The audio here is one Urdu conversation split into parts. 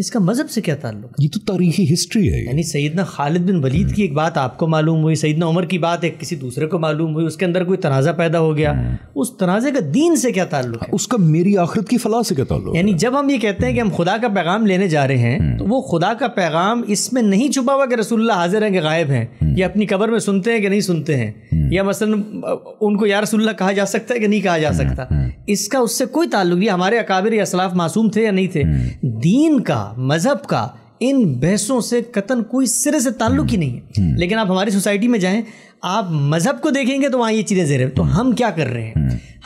اس کا مذہب سے کیا تعلق؟ یہ تو تاریخی ہسٹری ہے. یعنی سیدنا خالد بن ولید کی ایک بات آپ کو معلوم ہوئی, سیدنا عمر کی بات ایک کسی دوسرے کو معلوم ہوئی, اس کے اندر کوئی تنازع پیدا ہو گیا, اس تنازع کا دین سے کیا تعلق ہے؟ اس کا میری آخرت کی فلاح سے کیا تعلق؟ یعنی جب ہم یہ کہتے ہیں کہ ہم خدا کا پیغام لینے جا رہے ہیں تو وہ خدا کا پیغام اس میں نہیں چھپا ہوا کہ رسول اللہ حاضر ہیں کہ غائب ہیں, یا اپنی قبر میں سنتے ہیں کہ نہیں سنتے ہیں, یا مثلا ان کو یا رسول اللہ کہا جا سکتا ہے کہ نہیں کہا جا سکتا. اس کا اس سے کوئی تعلق نہیں. ہمارے اکابر یا اسلاف معصوم تھے یا نہیں تھے. دین کا, مذہب کا ان بحثوں سے قطعاً کوئی سرے سے تعلق ہی نہیں ہے. لیکن آپ ہماری سوسائٹی میں جائیں, آپ مذہب کو دیکھیں گے تو وہاں یہ چیزیں زیر. تو ہم کیا کر رہے ہیں؟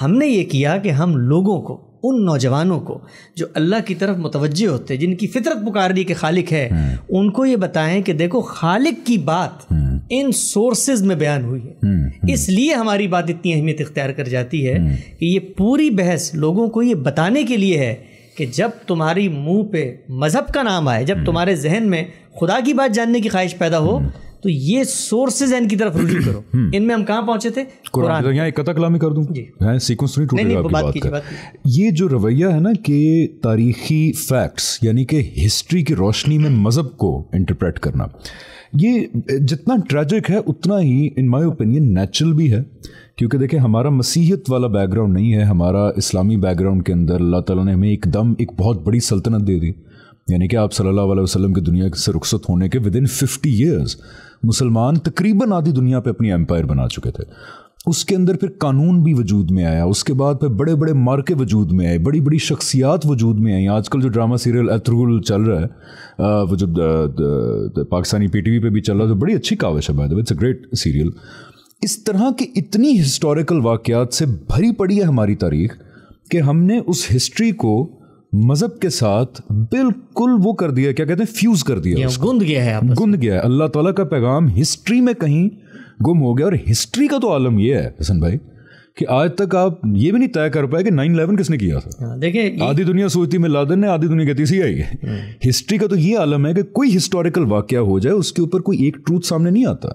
ہم نے یہ کیا کہ ہم لوگوں کو, ان نوجوانوں کو جو اللہ کی طرف متوجہ ہوتے ہیں, جن کی فطرت پکار رہی کہ خالق ہے, ان کو یہ بتائیں کہ دیکھو خالق کی بات ان سورسز میں بیان ہوئی ہے. اس لیے ہماری بات اتنی اہمیت اختیار کر جاتی ہے کہ یہ پوری بحث لوگوں کو یہ بتانے کے لیے ہے کہ جب تمہاری منہ پہ مذہب کا نام آئے, جب تمہارے ذہن میں خدا کی بات جاننے کی خواہش پیدا ہو, تو یہ سورسز ہیں ان کی طرف رجوع کرو. ان میں ہم کہاں پہنچے تھے؟ قرآن. یہاں ایک قطع کلامی کر دوں, سیکوینس نہیں ٹوٹے گا آپ کی بات کا. یہ جو رویہ ہے نا کہ تاریخی فیکٹس یعنی کہ ہسٹری کی روشنی میں مذہب کو انٹرپریٹ کرنا, یہ جتنا ٹریجک ہے اتنا ہی ان مائی اوپینین نیچرل بھی ہے. کیونکہ دیکھیں ہمارا مسیحیت والا بیک گراؤنڈ نہیں ہے, ہمارا اسلامی بیک گراؤنڈ کے اندر اللہ تعالیٰ نے ہمیں ایک دم ایک بہت بڑی سلطنت دے دی. یعنی کہ آپ صلی اللہ علیہ وسلم کی دنیا سے رخصت ہونے کے ود ان 50 ایئرز مسلمان تقریباً آدھی دنیا پہ اپنی ایمپائر بنا چکے تھے. اس کے اندر پھر قانون بھی وجود میں آیا, اس کے بعد پھر بڑے بڑے مارکے وجود میں آئے, بڑی بڑی شخصیات وجود میں آئیں. آج کل جو ڈرامہ سیریل ایتھرول چل رہا ہے, وہ جو پاکستانی پی ٹی وی پہ بھی چل رہا ہے, تو بڑی اچھی کاوش ہے, by the way it's a great serial. اس طرح کی اتنی ہسٹوریکل واقعات سے بھری پڑی ہے ہماری تاریخ کہ ہم نے اس ہسٹری کو مذہب کے ساتھ بالکل وہ کر دیا, کیا کہتے ہیں, فیوز کر دیا, گند گیا ہے, گند گیا ہے. اللہ تعالیٰ کا پیغام ہسٹری میں کہیں گم ہو گیا. اور ہسٹری کا تو عالم یہ ہے حسن بھائی کہ آج تک آپ یہ بھی نہیں طے کر پائے کہ 9/11 کس نے کیا تھا. دیکھیں آدھی دنیا سوچتی میں لادن نے, آدھی دنیا کہتی CIA ہے. ہسٹری کا تو یہ عالم ہے کہ کوئی ہسٹوریکل واقعہ ہو جائے اس کے اوپر کوئی ایک ٹروتھ سامنے نہیں آتا.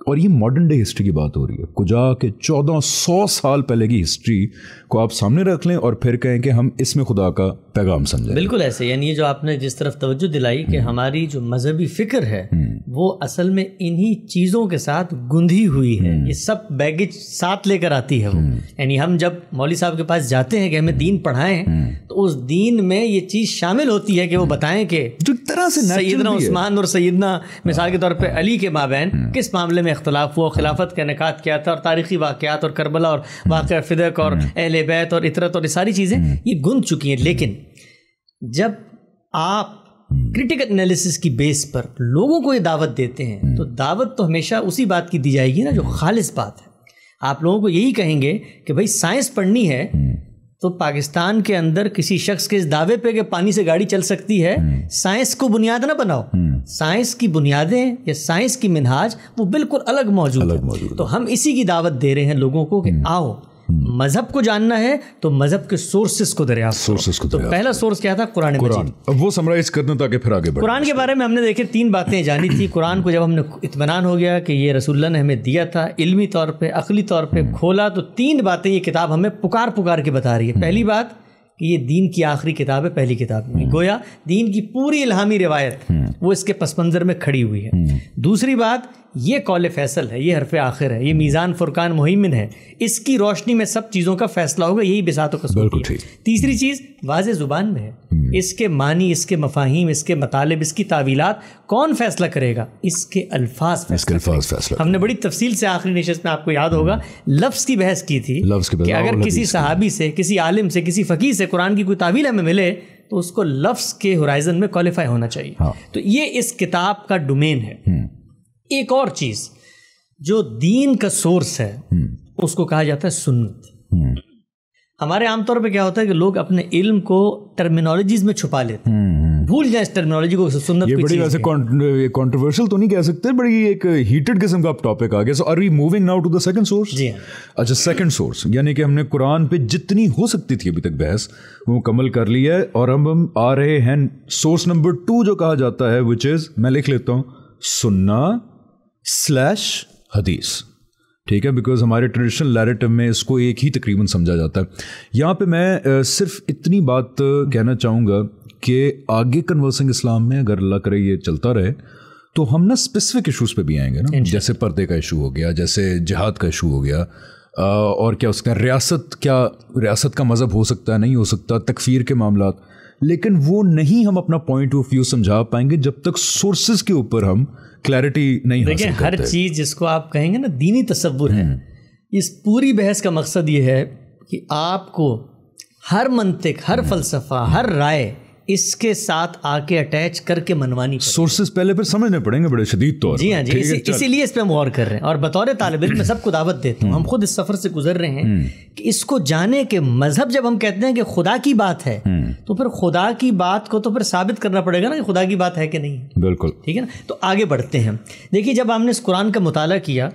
اور یہ ماڈرن ڈے ہسٹری کی بات ہو رہی ہے, کجا کہ 1400 سال پہلے کی ہسٹری کو آپ سامنے رکھ لیں اور پھر کہیں کہ ہم اس میں خدا کا پیغام سمجھیں. بالکل ایسے. یعنی جو آپ نے جس طرف توجہ دلائی کہ ہماری جو مذہبی فکر ہے وہ اصل میں انہی چیزوں کے ساتھ گندھی ہوئی ہے. یہ سب بیگیج ساتھ لے کر آتی ہے وہ. یعنی ہم جب مولوی صاحب کے پاس جاتے ہیں کہ ہمیں دین پڑھائیں تو اس دین میں یہ چیز شامل ہوتی ہے کہ وہ بتائیں کہ جو طرح سے سیدنا عثمان اور سیدنا مثال کے طور پہ علی کے مابین کس معاملے میں اختلاف ہوا, خلافت کا انعقاد کیا تھا, اور تاریخی واقعات اور کربلا اور واقعہ فدق اور اہل بیت اور اطرت اور یہ ساری چیزیں یہ گند چکی ہیں. لیکن جب آپ کریٹیکل انالیسس کی بیس پر لوگوں کو یہ دعوت دیتے ہیں تو دعوت تو ہمیشہ اسی بات کی دی جائے گی نا جو خالص بات ہے. آپ لوگوں کو یہی کہیں گے کہ بھائی سائنس پڑھنی ہے تو پاکستان کے اندر کسی شخص کے اس دعوے پہ کہ پانی سے گاڑی چل سکتی ہے, سائنس کو بنیاد نہ بناؤ. سائنس کی بنیادیں یا سائنس کی منہاج وہ بالکل الگ موجود ہے. تو ہم اسی کی دعوت دے رہے ہیں لوگوں کو کہ آؤ مذہب کو جاننا ہے تو مذہب کے سورسز کو دریافت. تو پہلا سورس کیا تھا؟ قرآن مجید. اب وہ سمرائز کرنا تاکہ پھر آگے بڑھیں. قرآن کے بارے میں ہم نے دیکھے 3 باتیں جانی تھی. قرآن کو جب ہم نے اطمینان ہو گیا کہ یہ رسول اللہ نے ہمیں دیا تھا, علمی طور پہ عقلی طور پہ کھولا, تو 3 باتیں یہ کتاب ہمیں پکار کے بتا رہی ہے. پہلی بات کہ یہ دین کی آخری کتاب ہے, پہلی کتاب نہیں. گویا دین کی پوری الہامی روایت وہ اس کے پس منظر میں کھڑی ہوئی ہے. دوسری بات یہ قول فیصل ہے, یہ حرف آخر ہے, یہ میزان فرقان مہیمن ہے, اس کی روشنی میں سب چیزوں کا فیصلہ ہوگا, یہی بساط و قصور ہے. تیسری چیز واضح زبان میں ہے, اس کے معنی, اس کے مفاہیم, اس کے مطالب, اس کی تعویلات کون فیصلہ کرے گا؟ اس کے الفاظ فیصلہ. ہم نے بڑی تفصیل سے آخری نشست میں آپ کو یاد ہوگا لفظ کی بحث کی تھی کہ اگر کسی صحابی سے, کسی عالم سے, کسی فقیہ سے قرآن کی کوئی تعویل ہمیں ملے تو اس کو لفظ کے ہورائزن میں کوالیفائی ہونا چاہیے. تو یہ اس کتاب کا ڈومین ہے. ایک اور چیز جو دین کا سورس ہے اس کو کہا جاتا ہے سنت. ہمارے عام طور پہ کیا ہوتا ہے کہ لوگ اپنے علم کو ٹرمینالوجیز میں چھپا لیتے ہیں, بھول جائیں اس ٹرمینالوجی کو. سنت یہ بڑی ویسے کنٹروورشل تو نہیں کہہ سکتے, بڑی ایک ہیٹڈ قسم کا ٹاپک آ گیا. So are we moving now to the second source? جی اچھا, سیکنڈ سورس یعنی کہ ہم نے قرآن پہ جتنی ہو سکتی تھی ابھی تک بحث وہ مکمل کر لی ہے, اور ہم آ رہے ہیں سورس نمبر 2 جو کہا جاتا ہے, وچ از, میں لکھ لیتا ہوں, سنہ/حدیث. ٹھیک ہے, بیکاز ہمارے ٹریڈیشنل نیریٹو میں اس کو ایک ہی تقریباً سمجھا جاتا ہے. یہاں پہ میں صرف اتنی بات کہنا چاہوں گا کہ آگے کنورسنگ اسلام میں اگر اللہ کرے یہ چلتا رہے تو ہم نا اسپیسیفک ایشوز پہ بھی آئیں گے نا, جیسے پردے کا ایشو ہو گیا, جیسے جہاد کا ایشو ہو گیا, اور کیا اس کا ریاست کا مذہب ہو سکتا ہے, نہیں ہو سکتا, تکفیر کے معاملات. لیکن وہ نہیں ہم اپنا پوائنٹ آف ویو سمجھا پائیں گے جب تک سورسز کے اوپر ہم کلیئرٹی نہیں حاصل کرتے. ہر چیز جس کو آپ کہیں گے نا دینی تصور ہے, اس پوری بحث کا مقصد یہ ہے کہ آپ کو ہر منطق, ہر فلسفہ, ہر رائے اس کے ساتھ آ کے اٹیچ کر کے منوانی پڑے. سورسز پہلے پھر سمجھنے پڑیں گے بڑے شدید طور. جی ہاں جی, اسی لیے اس پہ ہم غور کر رہے ہیں. اور بطور طالب علم میں سب کو دعوت دیتا ہوں, ہم خود اس سفر سے گزر رہے ہیں کہ اس کو جانے کے مذہب جب ہم کہتے ہیں کہ خدا کی بات ہے تو پھر خدا کی بات کو تو پھر ثابت کرنا پڑے گا نا کہ خدا کی بات ہے کہ نہیں. بالکل ٹھیک ہے نا. تو آگے بڑھتے ہیں. دیکھیے جب ہم نے اس قرآن کا مطالعہ کیا,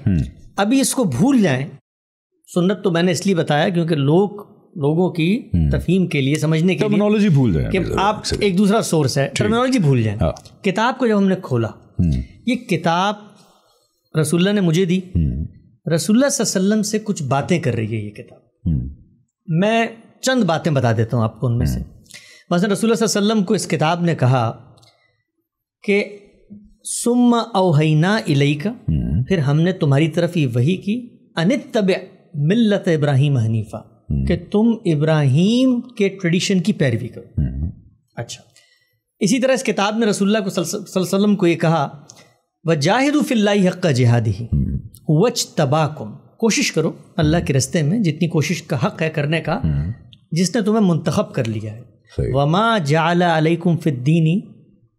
ابھی اس کو بھول جائیں. سنت تو میں نے اس لیے بتایا کیونکہ لوگوں کی تفہیم کے لیے, سمجھنے کے لیے ٹرمینالوجی بھول جائیں کہ آپ ایک دوسرا سورس ہے, ٹرمینالوجی بھول جائیں. کتاب کو جب ہم نے کھولا, یہ کتاب رسول اللہ نے مجھے دی, رسول اللہ صلی اللہ علیہ وسلم سے کچھ باتیں کر رہی ہے یہ کتاب. میں چند باتیں بتا دیتا ہوں آپ کو ان میں سے. مثلا رسول اللہ صلی اللہ علیہ وسلم کو اس کتاب نے کہا کہ ثم اوحینا الیک, پھر ہم نے تمہاری طرف یہ وحی کی, ان اتبع ملت ابراہیم حنیفہ, کہ تم ابراہیم کے ٹریڈیشن کی پیروی کرو. اچھا, اسی طرح اس کتاب میں رسول اللہ صلی اللہ علیہ وسلم کو یہ کہا وَجَاهِدُوا فِي اللَّهِ حَقَّ جِهَادِهِ وَاجْتَبَاكُمْ, کوشش کرو اللہ کے راستے میں جتنی کوشش کا حق ہے کرنے کا, جس نے تمہیں منتخب کر لیا ہے. وَمَا جَعَلَ عَلَيْكُمْ فِي الدِّينِ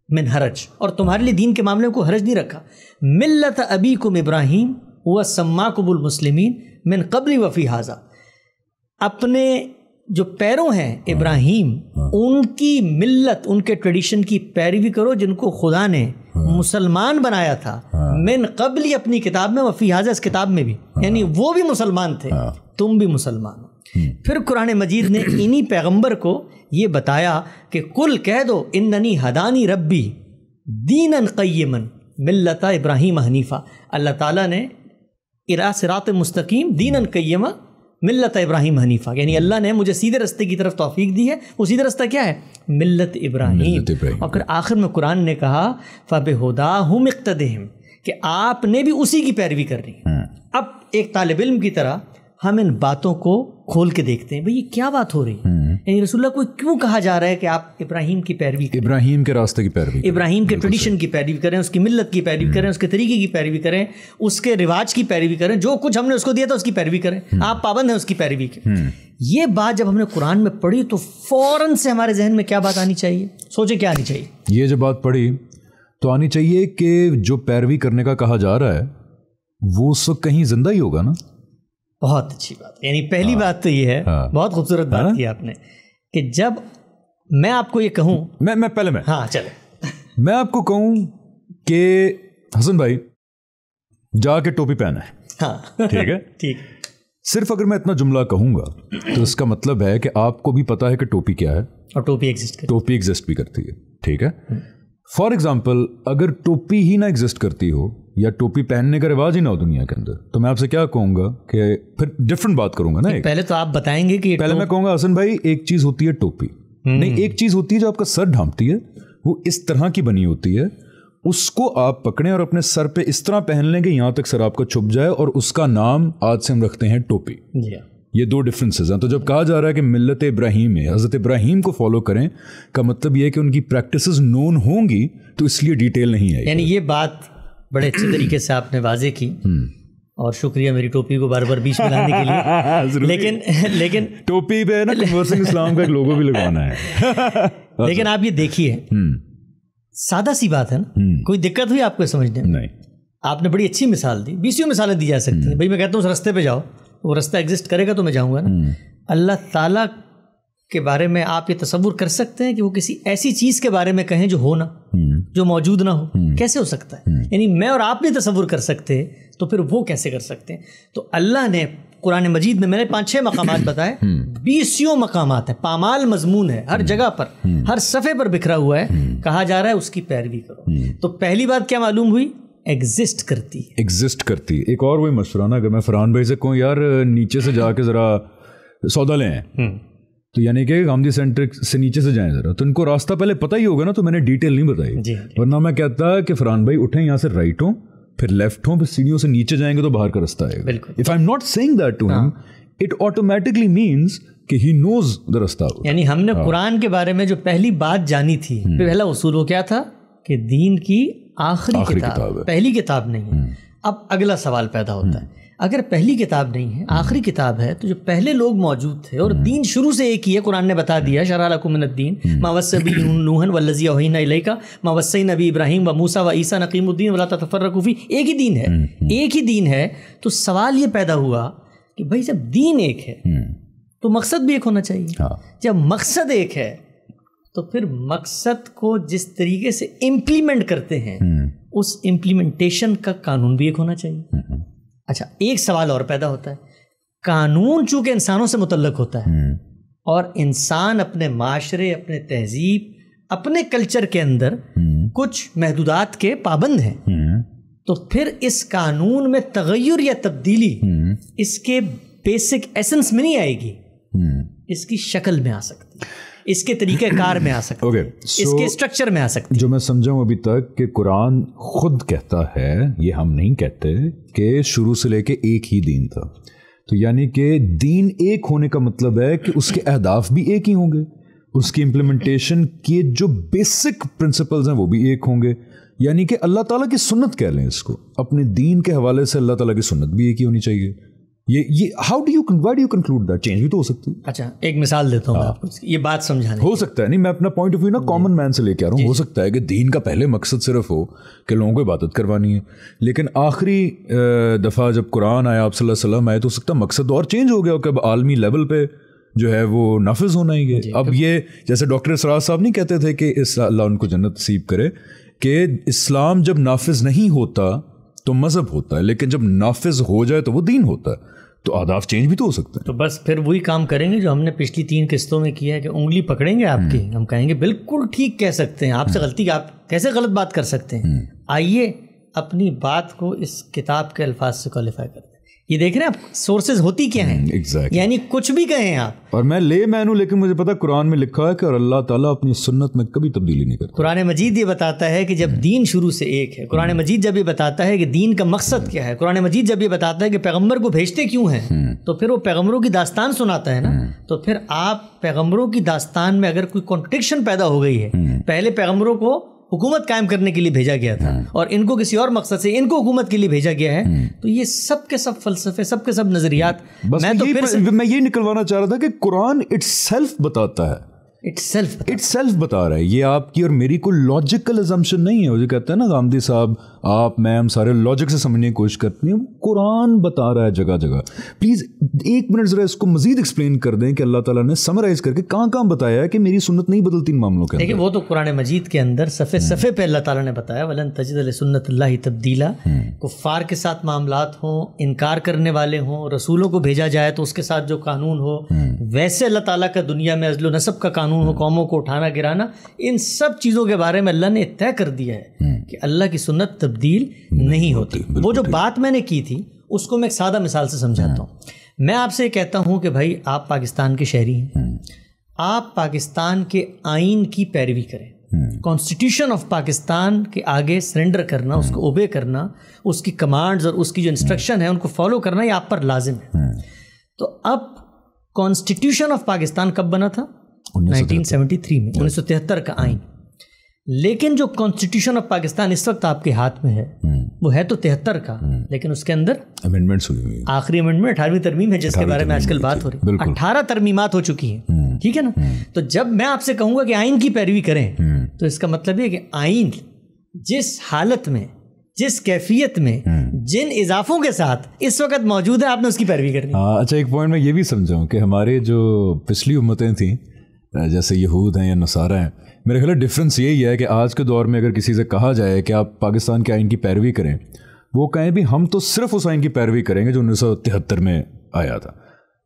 مِنْ حَرَجٍ, اور تمہارے لیے دین کے معاملے کو حرج نہیں رکھا. مِلَّةَ أَبِيكُمْ إِبْرَاهِيمَ وَسَمَّاكُمُ الْمُسْلِمِينَ مِنْ قَبْلِ وَفِي هَذَا, اپنے جو پیروں ہیں ابراہیم, ان کی ملت, ان کے ٹریڈیشن کی پیروی کرو جن کو خدا نے مسلمان بنایا تھا. من قبل, اپنی کتاب میں, وفی حاضر, اس کتاب میں بھی, یعنی وہ بھی مسلمان تھے, تم بھی مسلمان ہو. پھر قرآن مجید نے انہی پیغمبر کو یہ بتایا کہ قل کہہ دو اننی ہدانی ربی دینا قیما ملت ابراہیم حنیفہ, اللہ تعالیٰ نے الی صراط مستقیم دینا قیما ملت ابراہیم حنیفہ, یعنی اللہ نے مجھے سیدھے راستے کی طرف توفیق دی ہے. وہ سیدھا راستہ کیا ہے؟ ملت ابراہیم. اور پھر آخر میں قرآن نے کہا فَبِهُدَاهُمْ اقْتَدِهِمْ, کہ آپ نے بھی اسی کی پیروی کر رہی ہیں. اب ایک طالب علم کی طرح ہم ان باتوں کو کھول کے دیکھتے ہیں, بھئی یہ کیا بات ہو رہی ہے, یعنی رسول اللہ کو کیوں کہا جا رہا ہے کہ آپ ابراہیم کی پیروی کریں, ابراہیم کے راستے کی پیروی, ابراہیم کے ٹریڈیشن کی پیروی کریں, اس کی ملت کی پیروی کریں, اس کے طریقے کی پیروی کریں, اس کے رواج کی پیروی کریں, جو کچھ ہم نے اس کو دیا تھا اس کی پیروی کریں, آپ پابند ہیں اس کی پیروی کی. یہ بات جب ہم نے قرآن میں پڑھی تو فوراً سے ہمارے ذہن میں کیا بات آنی چاہیے؟ سوچیں کیا آنی چاہیے. یہ جو بات پڑھی تو آنی چاہیے کہ جو پیروی کرنے کا کہا جا رہا ہے وہ اس وقت کہیں زندہ ہی ہوگا نا. بہت اچھی بات, یعنی پہلی بات تو یہ ہے, بہت خوبصورت بات کی آپ نے, کہ جب میں آپ کو یہ کہوں, میں پہلے ہاں چلے, میں آپ کو کہوں کہ حسن بھائی جا کے ٹوپی پہنا ہے, ہاں ٹھیک ہے, ٹھیک, صرف اگر میں اتنا جملہ کہوں گا تو اس کا مطلب ہے کہ آپ کو بھی پتا ہے کہ ٹوپی کیا ہے, اور ٹوپی ایگزسٹ بھی کرتی ہے, ٹھیک ہے. فار ایگزامپل اگر ٹوپی ہی نہ ایگزسٹ کرتی ہو یا ٹوپی پہننے کا رواج ہی نہ ہو دنیا کے اندر, تو میں آپ سے کیا کہوں گا کہ پھر ڈفرنٹ بات کروں گا نا. پہلے تو آپ بتائیں گے کہ پہلے میں کہوں گا حسن بھائی ایک چیز ہوتی ہے ٹوپی, نہیں ایک چیز ہوتی ہے جو آپ کا سر ڈھانپتی ہے, وہ اس طرح کی بنی ہوتی ہے, اس کو آپ پکڑیں اور اپنے سر پہ اس طرح پہن لیں کہ یہاں تک سر آپ کا چھپ جائے, اور اس کا نام آج سے ہم رکھتے ہیں ٹوپی. یہ دو ڈفرینسز ہیں. تو جب کہا جا رہا ہے کہ ملت ابراہیم ہے, حضرت ابراہیم کو فالو کریں, کا مطلب یہ ہے کہ ان کی پریکٹسز نون ہوں گی, تو اس لیے ڈیٹیل نہیں آئی. یعنی یہ بات بڑے اچھے طریقے سے آپ نے واضح کی, اور شکریہ میری ٹوپی کو بار بار بیچ میں لانے کے لیے. لیکن ٹوپی پہ نا کنورسنگ اسلام کا ایک لوگو بھی لگوانا ہے. لیکن آپ یہ دیکھیے, سادہ سی بات ہے نا, کوئی دقت ہوئی آپ کو سمجھنے میں؟ نہیں. آپ نے بڑی اچھی مثال دی, 20 مثالیں دی جا سکتی ہیں. بھائی میں کہتا ہوں اس راستے پہ جاؤ, وہ راستہ ایگزسٹ کرے گا تو میں جاؤں گا نا. اللہ تعالیٰ کے بارے میں آپ یہ تصور کر سکتے ہیں کہ وہ کسی ایسی چیز کے بارے میں کہیں جو ہو نا, جو موجود نہ ہو؟ کیسے ہو سکتا ہے؟ یعنی میں اور آپ نہیں تصور کر سکتے, تو پھر وہ کیسے کر سکتے ہیں؟ تو اللہ نے قرآن مجید میں نے 5-6 مقامات بتائے, 20 مقامات ہیں, پامال مضمون ہے, ہر جگہ پر, ہر صفحے پر بکھرا ہوا ہے, کہا جا رہا ہے اس کی پیروی کرو. تو پہلی بات کیا معلوم ہوئی؟ ایگزسٹ کرتی. ایک اور وہی مشورہ نا, اگر میں فرحان بھائی سے کہوں یار نیچے سے جا کے ذرا سودا لیں, تو یعنی کہ گاندھی سینٹر سے نیچے سے جائیں ذرا, تو ان کو راستہ پہلے پتہ ہی ہوگا نا, تو میں نے ڈیٹیل نہیں بتائی, ورنہ میں کہتا کہ فرحان بھائی اٹھیں یہاں سے رائٹ ہوں, پھر لیفٹ ہوں, پھر سیڑھیوں سے نیچے جائیں گے تو باہر کا رستہ آئے گا. If I'm not seeing that to him, it automatically means کہ ہی نوز دا رستہ. یعنی ہم نے قرآن کے بارے میں جو پہلی بات جانی تھی, پہلا اصول وہ کیا تھا کہ دین کی آخری کتاب پہلی کتاب نہیں ہے. اب اگلا سوال پیدا ہوتا ہے, اگر پہلی کتاب نہیں ہے, آخری کتاب ہے, تو جو پہلے لوگ موجود تھے اور دین شروع سے ایک ہی ہے, قرآن نے بتا دیا شرع لکم من الدین ما وصی به نوح والذی اوحینا الیک ما وصینا به ابراہیم وموسیٰ وعیسیٰ ان اقیموا الدین ولا تتفرقوا فیہ. ایک ہی دین ہے, ایک ہی دین ہے. تو سوال یہ پیدا ہوا کہ بھائی جب دین ایک ہے تو مقصد بھی ایک ہونا چاہیے. جب مقصد ایک ہے تو پھر مقصد کو جس طریقے سے امپلیمنٹ کرتے ہیں اس امپلیمنٹیشن کا قانون بھی ایک ہونا چاہیے. اچھا, ایک سوال اور پیدا ہوتا ہے, قانون چونکہ انسانوں سے متعلق ہوتا ہے اور انسان اپنے معاشرے, اپنے تہذیب, اپنے کلچر کے اندر کچھ محدودات کے پابند ہیں, تو پھر اس قانون میں تغیر یا تبدیلی اس کے بیسک ایسنس میں نہیں آئے گی, اس کی شکل میں آ سکتی, اس کے طریقہ کار میں آ سکتی, اس کے اسٹرکچر میں آ سکتی. جو میں سمجھا ہوں ابھی تک کہ قرآن خود کہتا ہے, یہ ہم نہیں کہتے, کہ شروع سے لے کے ایک ہی دین تھا. تو یعنی کہ دین ایک ہونے کا مطلب ہے کہ اس کے اہداف بھی ایک ہی ہوں گے, اس کی امپلیمنٹیشن کے جو بیسک پرنسپلز ہیں وہ بھی ایک ہوں گے. یعنی کہ اللہ تعالیٰ کی سنت کہہ لیں اس کو, اپنے دین کے حوالے سے اللہ تعالیٰ کی سنت بھی ایک ہی ہونی چاہیے. یہ why do you conclude that? Change بھی تو ہو سکتی ہے. اچھا, ایک مثال دیتا ہوں آپ کو یہ بات سمجھانے. ہو سکتا ہے, نہیں میں اپنا پوائنٹ آف ویو نا کامن مین سے لے کے آ رہا ہوں. ہو سکتا ہے کہ دین کا پہلے مقصد صرف ہو کہ لوگوں کو عبادت کروانی ہے, لیکن آخری دفعہ جب قرآن آیا, آپ صلی اللہ علیہ وسلم آئے, تو ہو سکتا ہے مقصد اور چینج ہو گیا کہ اب عالمی لیول پہ جو ہے وہ نافذ ہونا ہی ہے. اب یہ جیسے ڈاکٹر اسرار صاحب نہیں کہتے تھے کہ اللہ ان کو جنت نصیب کرے, کہ اسلام جب نافذ نہیں ہوتا تو مذہب ہوتا ہے, لیکن جب نافذ ہو جائے تو وہ دین ہوتا ہے. تو آداب چینج بھی تو ہو سکتے ہیں. تو بس پھر وہی کام کریں گے جو ہم نے پچھلی 3 قسطوں میں کیا ہے, کہ انگلی پکڑیں گے آپ کی, ہم کہیں گے بالکل ٹھیک کہہ سکتے ہیں, آپ سے غلطی, آپ کیسے غلط بات کر سکتے ہیں, آئیے اپنی بات کو اس کتاب کے الفاظ سے کوالیفائی کر دیں. یہ دیکھ رہے ہیں آپ سورسز ہوتی کیا ہیں, یعنی کچھ بھی کہیں آپ. اور میں لے میں ہوں, لیکن مجھے پتا قرآن میں لکھا ہے کہ اور اللہ تعالیٰ اپنی سنت میں کبھی تبدیلی نہیں کرتا. قرآن مجید یہ بتاتا ہے کہ جب دین شروع سے ایک ہے, قرآن مجید جب یہ بتاتا ہے کہ دین کا مقصد کیا ہے, قرآن مجید جب یہ بتاتا ہے کہ پیغمبر کو بھیجتے کیوں ہیں, تو پھر وہ پیغمبروں کی داستان سناتا ہے نا. تو پھر آپ پیغمبروں کی داستان میں اگر کوئی کانٹرڈکشن پیدا ہو گئی ہے, پہلے پیغمبروں کو حکومت قائم کرنے کے لیے بھیجا گیا تھا اور ان کو کسی اور مقصد سے ان کو حکومت کے لیے بھیجا گیا ہے, تو یہ سب کے سب فلسفے, سب کے سب نظریات. میں یہ نکلوانا چاہ رہا تھا کہ قرآن اٹس سیلف بتاتا ہے, اٹ سیلف بتا رہا ہے. یہ آپ کی اور میری کوئی لاجیکل ازمپشن نہیں ہے. وہ جو کہتے ہیں نا گاندھی صاحب, آپ میں ہم سارے لاجک سے سمجھنے کی کوشش کرتے ہیں, قرآن بتا رہا ہے جگہ جگہ. پلیز ایک منٹ ذرا اس کو مزید ایکسپلین کر دیں کہ اللہ تعالیٰ نے سمرائز کر کے کہاں کہاں بتایا ہے کہ میری سنت نہیں بدلتی ان معاملوں کے. دیکھیں وہ تو قرآن مجید کے اندر صفحے پہ اللہ تعالیٰ نے بتایا, ولن تجد لسنت اللہ تبدیلا. کفار کے ساتھ معاملات ہوں, انکار کرنے والے ہوں, رسولوں کو بھیجا جائے تو اس کے ساتھ جو قانون ہو, ویسے اللہ تعالیٰ کا دنیا میں عزل و نسب کا قانون ہو, قوموں کو اٹھانا گرانا, ان سب چیزوں کے بارے میں اللہ نے طے کر دیا ہے کہ اللہ کی سنت تبدیل نہیں ہوتی. وہ جو بات میں نے کی تھی اس کو میں ایک سادہ مثال سے سمجھاتا ہوں. میں آپ سے کہتا ہوں کہ بھائی آپ پاکستان کے شہری ہیں, آپ پاکستان کے آئین کی پیروی کریں, کانسٹیٹیوشن آف پاکستان کے آگے سرنڈر کرنا, اس کو اوبے کرنا, اس کی کمانڈز اور اس کی جو انسٹرکشن ہے ان کو فالو کرنا, یہ آپ پر لازم ہے. تو اب کانسٹیٹیوشن آف پاکستان کب بنا تھا؟ 1973 میں, 1973 کا آئین. لیکن جو کانسٹیٹیوشن آف پاکستان اس وقت آپ کے ہاتھ میں ہے وہ ہے تو 73 کا, لیکن اس کے اندر امینڈمنٹس ہوئی, آخری امینڈمنٹ 18ویں ترمیم ہے جس کے بارے میں آج کل بات ہو رہی ہے. 18 ترمیمات ہو چکی ہیں, ٹھیک ہے نا. تو جب میں آپ سے کہوں گا کہ آئین کی پیروی کریں, تو اس کا مطلب یہ کہ آئین جس حالت میں, جس کیفیت میں, جن اضافوں کے ساتھ اس وقت موجود ہے, آپ نے اس کی پیروی کرنی. اچھا, ایک پوائنٹ میں یہ بھی سمجھاؤں کہ ہمارے جو پچھلی امتیں تھیں جیسے یہود ہیں یا نصارہ ہیں, میرے خیال ڈفرینس یہی ہے کہ آج کے دور میں اگر کسی سے کہا جائے کہ آپ پاکستان کے آئین کی پیروی کریں, وہ کہیں بھی ہم تو صرف اس آئین کی پیروی کریں گے جو 1973 میں آیا تھا.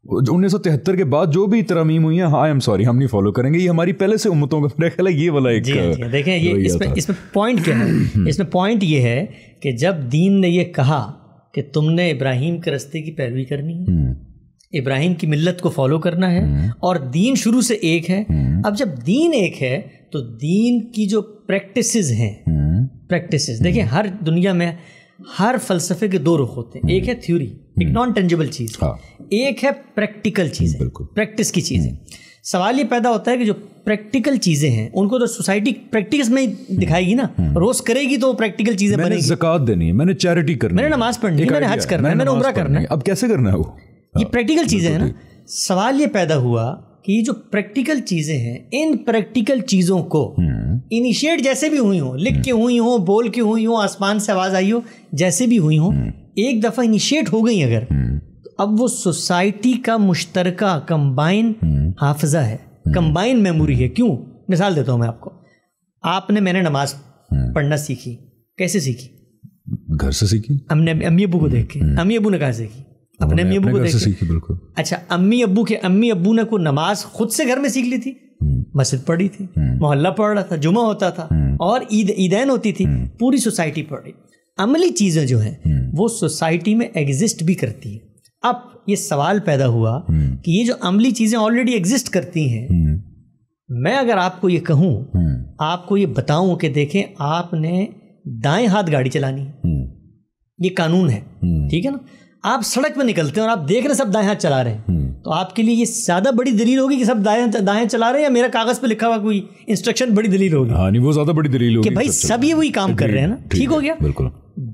1973 کے بعد جو بھی ترامیم ہوئی ہیں, آئی ایم سوری, ہم نہیں فالو کریں گے, یہ ہماری پہلے سے امتوں کا میرا خیال ہے یہ والا ایک. دیکھیں یہ اس میں پوائنٹ کیا ہے, اس میں پوائنٹ یہ ہے کہ جب دین نے یہ کہا کہ تم نے ابراہیم کے رستے کی پیروی کرنی ہے, ابراہیم کی ملت کو فالو کرنا ہے اور دین شروع سے ایک ہے. اب جب دین ایک ہے تو دین کی جو پریکٹسز ہیں, پریکٹسز دیکھیں ہر دنیا میں ہر فلسفے کے دو رخ ہوتے ہیں. ایک ہے تھیوری, ایک نان ٹینجیبل چیز, ایک ہے پریکٹیکل چیزیں, پریکٹس کی چیزیں. سوال یہ پیدا ہوتا ہے کہ جو پریکٹیکل چیزیں ہیں ان کو تو سوسائٹی پریکٹس میں ہی دکھائے گی نا, روز کرے گی تو پریکٹیکل چیزیں بنے گی. زکوٰۃ دینی ہے, میں نے چیریٹی کرنی ہے, میں نے نماز پڑھنی ہے, میں نے حج کرنا ہے, میں نے عمرہ کرنا ہے. اب کیسے کرنا ہے وہ؟ یہ پریکٹیکل چیزیں ہیں نا. سوال یہ پیدا ہوا کہ یہ جو پریکٹیکل چیزیں ہیں ان پریکٹیکل چیزوں کو انیشیٹ جیسے بھی ہوئی ہوں, لکھ کے ہوئی ہوں, بول کے ہوئی ہوں, آسمان سے آواز آئی ہو, جیسے بھی ہوئی ہوں, ایک دفعہ انیشیٹ ہو گئی اگر, اب وہ سوسائٹی کا مشترکہ کمبائن حافظہ ہے, کمبائن میموری ہے. کیوں؟ مثال دیتا ہوں میں آپ کو. آپ نے, میں نے نماز پڑھنا سیکھی, کیسے سیکھی؟ گھر سے سیکھی, ہم نے امی ابو کو دیکھ کے. امی ابو نے کہاں سیکھی؟ اپنے امی ابو کو دیکھ کے. بالکل. اچھا, امی ابو نے کوئی نماز خود سے گھر میں سیکھ لی تھی؟ مسجد پڑھی تھی, محلہ پڑھ رہا تھا, جمعہ ہوتا تھا, اور عیدین ہوتی تھی, پوری سوسائٹی پڑھ رہی. عملی چیزیں جو ہیں وہ سوسائٹی میں ایگزسٹ بھی کرتی ہیں. اب یہ سوال پیدا ہوا کہ یہ جو عملی چیزیں آلریڈی ایگزسٹ کرتی ہیں, میں اگر آپ کو یہ کہوں, آپ کو یہ بتاؤں کہ دیکھیں آپ نے دائیں ہاتھ گاڑی چلانی ہے, یہ قانون ہے, ٹھیک ہے نا, آپ سڑک پہ نکلتے ہیں اور آپ دیکھ رہے ہیں سب دائیں ہاتھ چلا رہے ہیں, تو آپ کے لیے یہ زیادہ بڑی دلیل ہوگی کہ سب دائیں چلا رہے ہیں, یا میرا کاغذ پہ لکھا ہوا کوئی انسٹرکشن بڑی دلیل ہوگی؟ ہاں نہیں, وہ زیادہ بڑی دلیل ہوگی کہ بھائی سب یہ وہی کام کر رہے ہیں نا. ٹھیک ہو گیا. بالکل.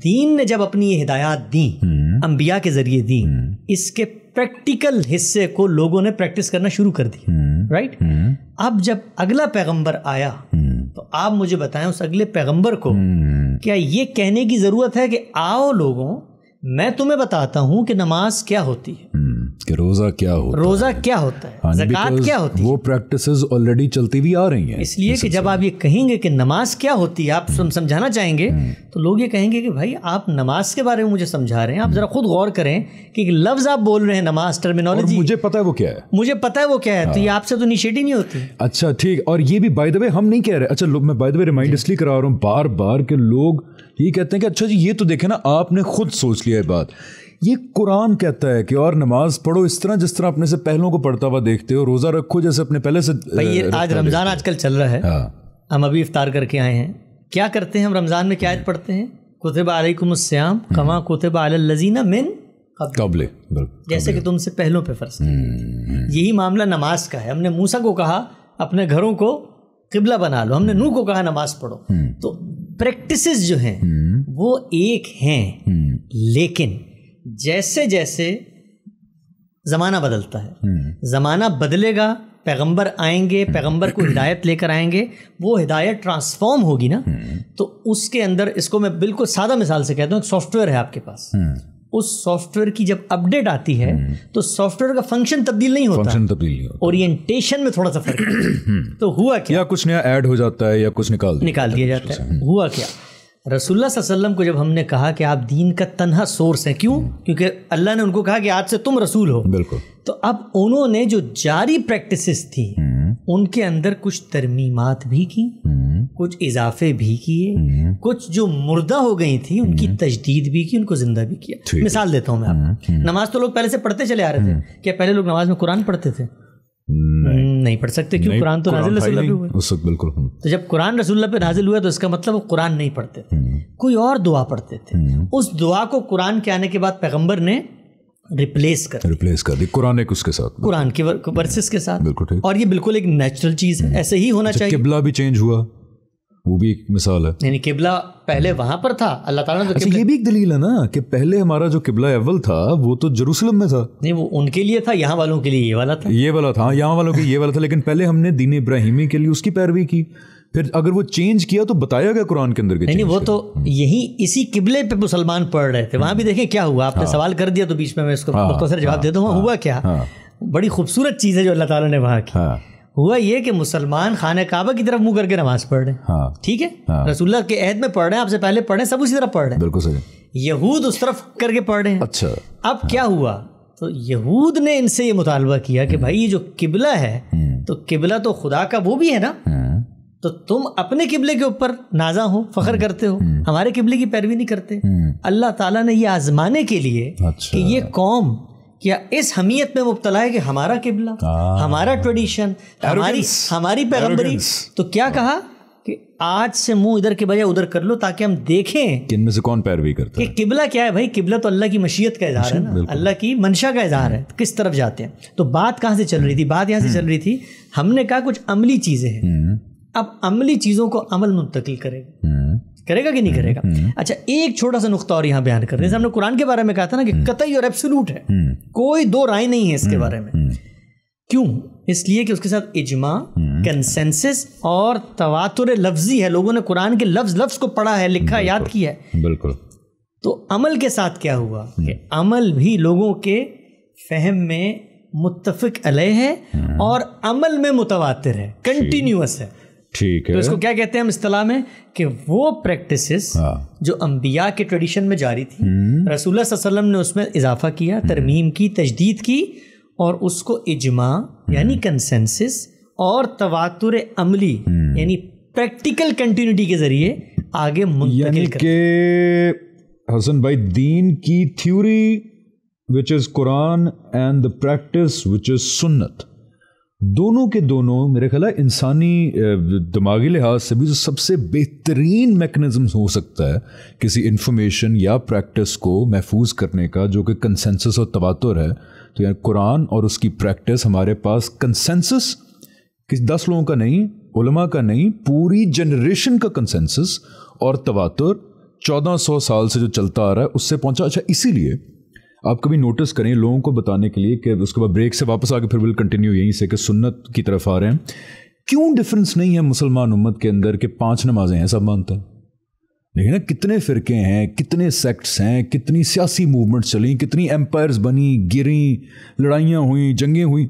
دین نے جب اپنی یہ ہدایات دیں, انبیاء کے ذریعے دیں, اس کے پریکٹیکل حصے کو لوگوں نے پریکٹس کرنا شروع کر دیا, رائٹ. اب جب اگلا پیغمبر آیا تو آپ مجھے بتائیں اس اگلے پیغمبر کو کیا یہ کہنے کی ضرورت ہے کہ آؤ لوگوں میں تمہیں بتاتا ہوں کہ نماز کیا ہوتی ہے, کہ روزہ کیا ہوتا ہے, روزہ کیا ہوتا ہے, زکوٰۃ کیا ہوتی ہے. وہ پریکٹسز آلریڈی چلتی ہوئی آ رہی ہیں. اس لیے کہ جب آپ یہ کہیں گے کہ نماز کیا ہوتی ہے, آپ سمجھانا چاہیں گے, تو لوگ یہ کہیں گے کہ بھائی آپ نماز کے بارے میں مجھے سمجھا رہے ہیں, آپ ذرا خود غور کریں کہ ایک لفظ آپ بول رہے ہیں نماز, ٹرمینالوجی مجھے پتہ ہے وہ کیا ہے, مجھے پتہ ہے وہ کیا ہے, تو یہ آپ سے تو انیشیٹ ہی نہیں ہوتی. اچھا ٹھیک. اور یہ بھی بائی دا وے ہم نہیں کہہ رہے, اچھا میں بائی دا وے ریمائنڈ اس لیے کرا رہا ہوں بار بار کہ لوگ یہ کہتے ہیں کہ اچھا جی یہ تو دیکھیں نا آپ نے خود سوچ لیا ہے بات. یہ قرآن کہتا ہے کہ اور نماز پڑھو اس طرح جس طرح اپنے سے پہلوں کو پڑھتا ہوا دیکھتے ہو, روزہ رکھو جیسے اپنے پہلے سے. بھائی آج رمضان آج کل چل رہا ہے, ہم ابھی افطار کر کے آئے ہیں, کیا کرتے ہیں ہم رمضان میں, کیا آیت پڑھتے ہیں, کتب علیکم الصیام کما کتب علی الذین من قبل, جیسے کہ تم سے پہلوں پہ فرض کیا. یہی معاملہ نماز کا ہے. ہم نے موسیٰ کو کہا اپنے گھروں کو قبلہ بنا لو, ہم نے نوح کو کہا نماز پڑھو. تو پریکٹسز جو ہیں وہ ایک ہیں, لیکن جیسے جیسے زمانہ بدلتا ہے, زمانہ بدلے گا, پیغمبر آئیں گے, پیغمبر کو ہدایت لے کر آئیں گے, وہ ہدایت ٹرانسفارم ہوگی نا, تو اس کے اندر, اس کو میں بالکل سادہ مثال سے کہتا ہوں, ایک سافٹ ویئر ہے آپ کے پاس, اس سافٹ ویئر کی جب اپڈیٹ آتی ہے تو سافٹ ویئر کا فنکشن تبدیل نہیں ہوتا, اورینٹیشن میں تھوڑا سا فرق ہے. تو ہوا کیا, یا کچھ نیا ایڈ ہو جاتا ہے یا کچھ نکال دیا جاتا ہے. ہوا کیا, رسول اللہ صلی اللہ علیہ وسلم کو جب ہم نے کہا کہ آپ دین کا تنہا سورس ہیں, کیوں؟ کیونکہ اللہ نے ان کو کہا کہ آج سے تم رسول ہو. بالکل. تو اب انہوں نے جو جاری پریکٹسز تھیں ان کے اندر کچھ ترمیمات بھی کی, کچھ اضافے بھی کیے, کچھ جو مردہ ہو گئی تھیں ان کی تجدید بھی کی, ان کو زندہ بھی کیا. مثال دیتا ہوں میں آپ کو. نماز تو لوگ پہلے سے پڑھتے چلے آ رہے تھے. کیا پہلے لوگ نماز میں قرآن پڑھتے تھے؟ نہیں پڑھ سکتے. کیوں؟ قرآن تو نازل رسول اللہ پہ ہوئے اس وقت. بالکل. تو جب قرآن رسول اللہ پہ نازل ہوا تو اس کا مطلب وہ قرآن نہیں پڑھتے تھے, کوئی اور دعا پڑھتے تھے. اس دعا کو قرآن کے آنے کے بعد پیغمبر نے ریپلیس کر دی قرآن کے اس کے ساتھ, قرآن کے ورسز کے ساتھ. بالکل. اور یہ بالکل ایک نیچرل چیز ہے, ایسے ہی ہونا چاہیے. قبلہ بھی چینج ہوا, وہ بھی ایک مثال ہے. یعنی قبلہ پہلے وہاں پر تھا, اللہ تعالیٰ نے. اچھا یہ بھی ایک دلیل ہے نا کہ پہلے ہمارا جو قبلہ اول تھا وہ تو جروسلم میں تھا. نہیں, وہ ان کے لیے تھا, یہاں والوں کے لیے یہ والا تھا. یہاں والوں کے یہ والا تھا, لیکن پہلے ہم نے دین ابراہیمی کے لیے اس کی پیروی کی. پھر اگر وہ چینج کیا تو بتایا گیا قرآن کے اندر. نہیں, وہ تو یہی اسی قبلے پہ مسلمان پڑھ رہے تھے. وہاں بھی دیکھیں کیا ہوا, آپ نے سوال کر دیا تو بیچ میں اس کو مختصر جواب دیتا ہوں. ہوا کیا, بڑی خوبصورت چیز ہے جو اللہ تعالیٰ نے وہاں کی. ہوا یہ کہ مسلمان خانہ کعبہ کی طرف منہ کر کے نماز پڑھ رہے ہیں. ٹھیک ہے, رسول اللہ کے عہد میں پڑھ رہے ہیں, آپ سے پہلے پڑھ رہے ہیں, سب اسی طرف پڑھ رہے ہیں. بالکل صحیح. یہود اس طرف کر کے پڑھ رہے ہیں. اچھا, اب کیا ہوا, تو یہود نے ان سے یہ مطالبہ کیا کہ بھائی یہ جو قبلہ ہے تو قبلہ تو خدا کا وہ بھی ہے نا, تو تم اپنے قبلے کے اوپر نازاں ہو, فخر کرتے ہو, ہمارے قبلے کی پیروی نہیں کرتے. اللہ تعالیٰ نے یہ آزمانے کے لیے کہ یہ قوم کیا اس حمیت میں مبتلا ہے کہ ہمارا قبلہ، ہمارا ٹریڈیشن، ہماری پیغمبری. تو کیا کہا کہ آج سے منہ ادھر کے بجائے ادھر کر لو تاکہ ہم دیکھیں کہ ان میں سے کون پیروی کرتا ہے. کہ قبلہ کیا ہے بھائی. قبلہ تو اللہ کی مشیت کا اظہار ہے نا، اللہ کی منشا کا اظہار ہے، کس طرف جاتے ہیں. تو بات کہاں سے چل رہی تھی؟ بات یہاں سے چل رہی تھی، ہم نے کہا کچھ عملی چیزیں ہیں. اب عملی چیزوں کو عمل منتقل کرے گا کہ نہیں کرے گا. اچھا ایک چھوٹا سا نقطہ اور یہاں بیان کر رہے ہیں. ہم نے قرآن کے بارے میں کہا تھا نا کہ قطعی اور ایبسولوٹ ہے، کوئی دو رائے نہیں ہے اس کے بارے میں. کیوں؟ اس لیے کہ اس کے ساتھ اجماع، کنسنسس اور تواتر لفظی ہے. لوگوں نے قرآن کے لفظ کو پڑھا ہے، لکھا، یاد کیا ہے. بالکل. تو عمل کے ساتھ کیا ہوا کہ عمل بھی لوگوں کے فہم میں متفق علیہ ہے اور عمل میں متواتر ہے، کنٹینیوس ہے. ٹھیک ہے. تو اس کو کیا کہتے ہیں ہم اصطلاح میں کہ وہ پریکٹسز جو انبیاء کے ٹریڈیشن میں جاری تھی، رسول اللہ صلی اللہ علیہ وسلم نے اس میں اضافہ کیا، ترمیم کی، تجدید کی، اور اس کو اجماع یعنی کنسنسس اور تواتر عملی یعنی پریکٹیکل کنٹینیوٹی کے ذریعے آگے منتقل کر. کہ حسن بھائی دین کی theory which is Quran and the practice which is Sunnah, دونوں کے دونوں میرے خیال ہے انسانی دماغی لحاظ سے بھی جو سب سے بہترین میکنزم ہو سکتا ہے کسی انفارمیشن یا پریکٹس کو محفوظ کرنے کا، جو کہ کنسنسس اور تواتر ہے. تو یعنی قرآن اور اس کی پریکٹس، ہمارے پاس کنسنسس کسی 10 لوگوں کا نہیں، علماء کا نہیں، پوری جنریشن کا کنسنسس اور تواتر 1400 سال سے جو چلتا آ رہا ہے اس سے پہنچا. اچھا اسی لیے آپ کبھی نوٹس کریں لوگوں کو بتانے کے لیے کہ اس کے بعد بریک سے واپس آ کے پھر ول کنٹینیو یہیں سے کہ سنت کی طرف آ رہے ہیں، کیوں ڈفرینس نہیں ہے مسلمان امت کے اندر کہ 5 نمازیں ہیں سب مانتے ہیں، لیکن نا کتنے فرقے ہیں، کتنے سیکٹس ہیں، کتنی سیاسی موومنٹس چلیں، کتنی ایمپائرز بنی، گریں، لڑائیاں ہوئیں، جنگیں ہوئیں،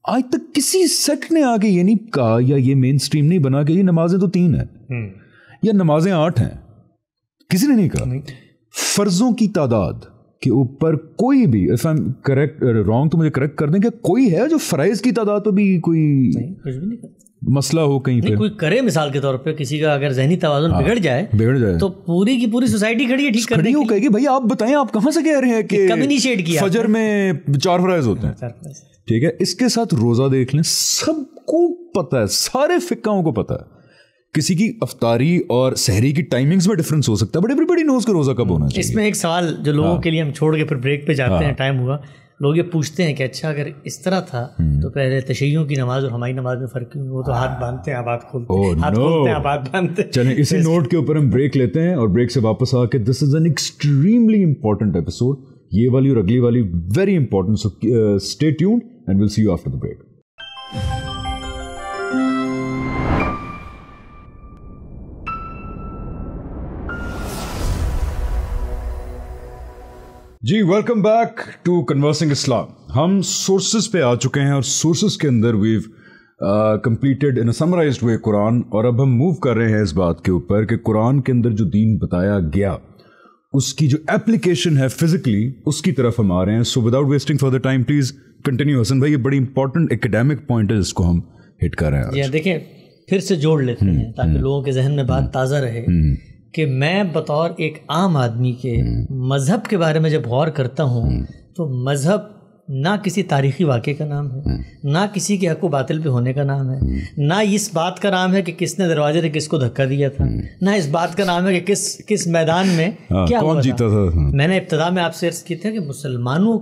آج تک کسی سیکٹ نے آگے یہ نہیں کہا یا یہ مین اسٹریم نہیں بنا کہ یہ نمازیں تو 3 ہیں یا نمازیں 8 ہیں. کسی نے نہیں کہا. فرضوں کی تعداد کے اوپر کوئی بھی if I'm correct wrong تو مجھے کریکٹ کر دیں کہ کوئی ہے جو فرائض کی تعداد پہ بھی کوئی مسئلہ ہو کہیں پہ کوئی کرے. مثال کے طور پہ کسی کا اگر ذہنی توازن بگڑ جائے تو پوری کی پوری سوسائٹی کھڑی ہے ٹھیک کرنے کی. کہے گی بھائی آپ بتائیں آپ کہاں سے کہہ رہے ہیں کہ کبھی انیشیٹ کیا فجر میں 4 فرائض ہوتے ہیں. ٹھیک ہے. اس کے ساتھ روزہ دیکھ لیں، سب کو پتہ ہے، سارے فقہوں کو پتہ ہے. کسی کی افطاری اور سحری کی ٹائمنگز میں ڈفرینس ہو سکتا ہے، بٹ ایوری باڈی نوز کہ روزہ کب ہونا چاہیے. اس میں ایک سوال جو لوگوں کے لیے ہم چھوڑ کے پھر بریک پہ جاتے ہیں، ٹائم ہوا، لوگ یہ پوچھتے ہیں کہ اچھا اگر اس طرح تھا تو پہلے تشیعوں کی نماز اور ہماری نماز میں فرق کیوں؟ وہ تو ہاتھ باندھتے ہیں آباد کھولتے ہیں، ہاتھ کھولتے ہیں آباد باندھتے ہیں. چلیں اسی نوٹ کے اوپر ہم بریک لیتے ہیں اور بریک سے واپس آ کے this is an extremely important episode, یہ والی اور اگلی والی very important, so stay tuned and will see you after the break. جی welcome back to conversing Islam. ہم سورسز پہ آ چکے ہیں اور سورسز کے اندر we've completed in summarized way Quran, اور اب ہم موو کر رہے ہیں اس بات کے اوپر کہ قرآن کے اندر جو دین بتایا گیا اس کی جو اپلیکیشن ہے فزیکلی اس کی طرف ہم آ رہے ہیں. So without wasting further time please continue. Hasan بھائی یہ بڑی امپورٹنٹ اکیڈیمک پوائنٹ ہے جس کو ہم ہٹ کر رہے ہیں. جی دیکھیں پھر سے جوڑ لیتے ہیں تاکہ لوگوں کے ذہن میں بات تازہ رہے کہ میں بطور ایک عام آدمی کے مذہب کے بارے میں جب غور کرتا ہوں تو مذہب نہ کسی تاریخی واقعے کا نام ہے، نہ کسی کے حق و باطل پہ ہونے کا نام ہے، نہ اس بات کا نام ہے کہ کس نے دروازے سے کس کو دھکا دیا تھا، نہ اس بات کا نام ہے کہ کس میدان میں کیا کون جیتا تھا. میں نے ابتدا میں آپ سے عرض کیا تھا کہ مسلمانوں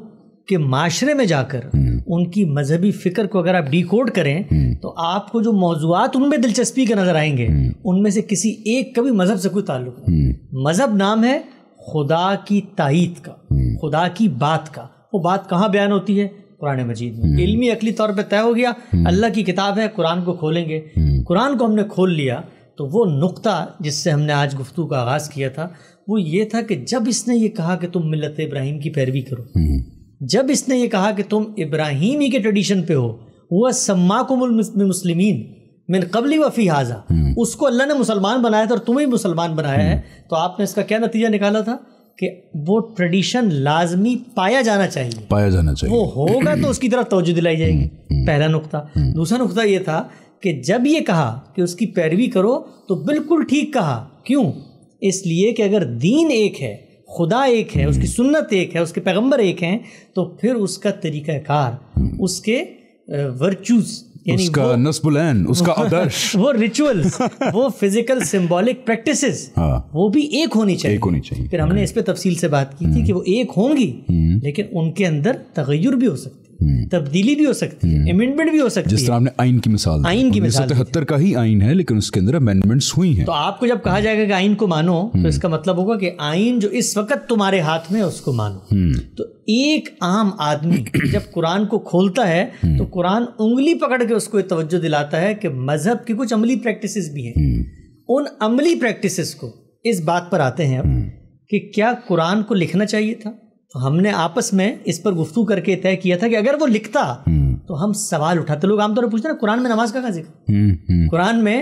کے معاشرے میں جا کر ان کی مذہبی فکر کو اگر آپ ڈی کوڈ کریں تو آپ کو جو موضوعات ان میں دلچسپی کے نظر آئیں گے ان میں سے کسی ایک کا بھی مذہب سے کوئی تعلق نہیں. مذہب نام ہے خدا کی تائید کا، خدا کی بات کا. وہ بات کہاں بیان ہوتی ہے؟ قرآن مجید میں. علمی عقلی طور پہ طے ہو گیا اللہ کی کتاب ہے، قرآن کو کھولیں گے. قرآن کو ہم نے کھول لیا تو وہ نقطہ جس سے ہم نے آج گفتگو کا آغاز کیا تھا وہ یہ تھا کہ جب اس نے یہ کہا کہ تم ملت ابراہیم کی پیروی کرو، جب اس نے یہ کہا کہ تم ابراہیم ہی کے ٹریڈیشن پہ ہو، وہ سماکم المسلمین من قبل وفی ھذا، اس کو اللہ نے مسلمان بنایا تھا اور تمہیں مسلمان بنایا ہے. تو آپ نے اس کا کیا نتیجہ نکالا تھا کہ وہ ٹریڈیشن لازمی پایا جانا چاہیے، وہ ہوگا تو اس کی طرف توجہ دلائی جائے گی. پہلا نقطہ. دوسرا نقطہ یہ تھا کہ جب یہ کہا کہ اس کی پیروی کرو تو بالکل ٹھیک کہا. کیوں؟ اس لیے کہ اگر دین ایک ہے، خدا ایک ہے, اس کی سنت ایک ہے, اس کے پیغمبر ایک ہیں, تو پھر اس کا طریقہ کار, اس کے ورچوز, یعنی اس کا نصب العین, اس کا آدرش, وہ ریچولز, وہ فزیکل سمبولک پریکٹسز, وہ بھی ایک ہونی چاہیے. پھر ہم نے اس پہ تفصیل سے بات کی تھی کہ وہ ایک ہوں گی لیکن ان کے اندر تغیر بھی ہو سکتی ہے, تبدیلی بھی ہو سکتی ہے, امینڈمنٹ بھی ہو سکتی ہے. جس طرح ہم نے آئین کی مثال دی, آئین کی مثال 1973 کا ہی آئین ہے لیکن اس کے اندر امینڈمنٹس ہوئی ہیں. تو آپ کو جب کہا جائے گا کہ آئین کو مانو تو اس کا مطلب ہوگا کہ آئین جو اس وقت تمہارے ہاتھ میں اس کو مانو. تو ایک عام آدمی جب قرآن کو کھولتا ہے تو قرآن انگلی پکڑ کے اس کو توجہ دلاتا ہے کہ مذہب کی کچھ عملی پریکٹسز بھی ہیں. ان عملی پریکٹسز کو اس بات پر آتے ہیں اب کہ کیا قرآن کو لکھنا چاہیے تھا. تو ہم نے آپس میں اس پر گفتگو کر کے طے کیا تھا کہ اگر وہ لکھتا تو ہم سوال اٹھاتے. لوگ عام طور پر پوچھتے ہیں قرآن میں نماز کا کہاں ذکر, قرآن میں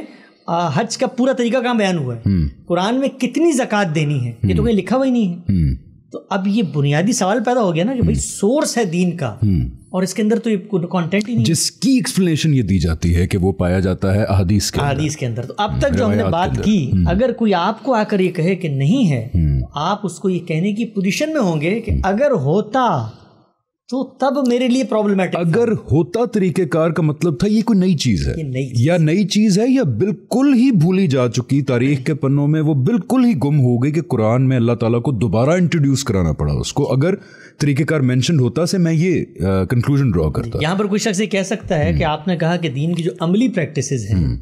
حج کا پورا طریقہ کہاں بیان ہوا ہے, قرآن میں کتنی زکوٰۃ دینی ہے, یہ تو کہیں لکھا ہوا ہی نہیں ہے. تو اب یہ بنیادی سوال پیدا ہو گیا نا کہ بھائی سورس ہے دین کا اور اس کے اندر تو یہ کانٹینٹ ہی نہیں, جس کی ایکسپلینیشن یہ دی جاتی ہے کہ وہ پایا جاتا ہے احادیث کے اندر. تو اب تک جو ہم نے بات کی, اگر کوئی آپ کو آ کر یہ کہے کہ نہیں ہے, آپ اس کو یہ کہنے کی پوزیشن میں ہوں گے کہ اگر ہوتا تو تب میرے لیے پرابلمٹک. اگر ہوتا طریقہ کار کا مطلب تھا یہ کوئی نئی چیز ہے, یا نئی چیز ہے یا بالکل ہی بھولی جا چکی, تاریخ کے پنوں میں وہ بالکل ہی گم ہو گئی کہ قرآن میں اللہ تعالیٰ کو دوبارہ انٹروڈیوس کرانا پڑا اس کو. اگر طریقہ کار مینشن ہوتا سے میں یہ کنکلوژن ڈرا کرتا. یہاں پر کوئی شخص یہ کہہ سکتا ہے کہ آپ نے کہا کہ دین کی جو عملی پریکٹسز ہیں,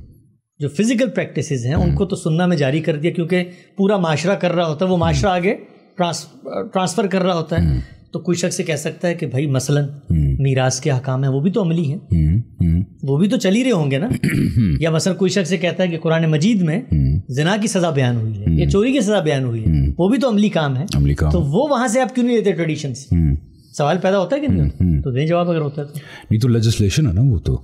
جو فزیکل پریکٹسز ہیں, ان کو تو سننا میں جاری کر دیا کیونکہ پورا معاشرہ کر رہا ہوتا ہے, وہ معاشرہ آگے ٹرانسفر کر رہا ہوتا ہے. تو کوئی شخص کہہ سکتا ہے کہ بھائی مثلاً میراث کے احکام ہیں وہ بھی تو عملی ہیں, وہ بھی تو چل ہی رہے ہوں گے نا. یا مثلا کوئی شخص کہتا ہے کہ قرآن مجید میں زنا کی سزا بیان ہوئی ہے یا چوری کی سزا بیان ہوئی ہے, وہ بھی تو عملی کام ہے. تو وہ وہاں سے آپ کیوں نہیں لیتے ٹریڈیشن سے؟ سوال پیدا ہوتا ہے کہ نہیں؟ تو دیں جواب اگر ہوتا ہے تو. نہیں تو لیجسلیشن ہے نا, وہ تو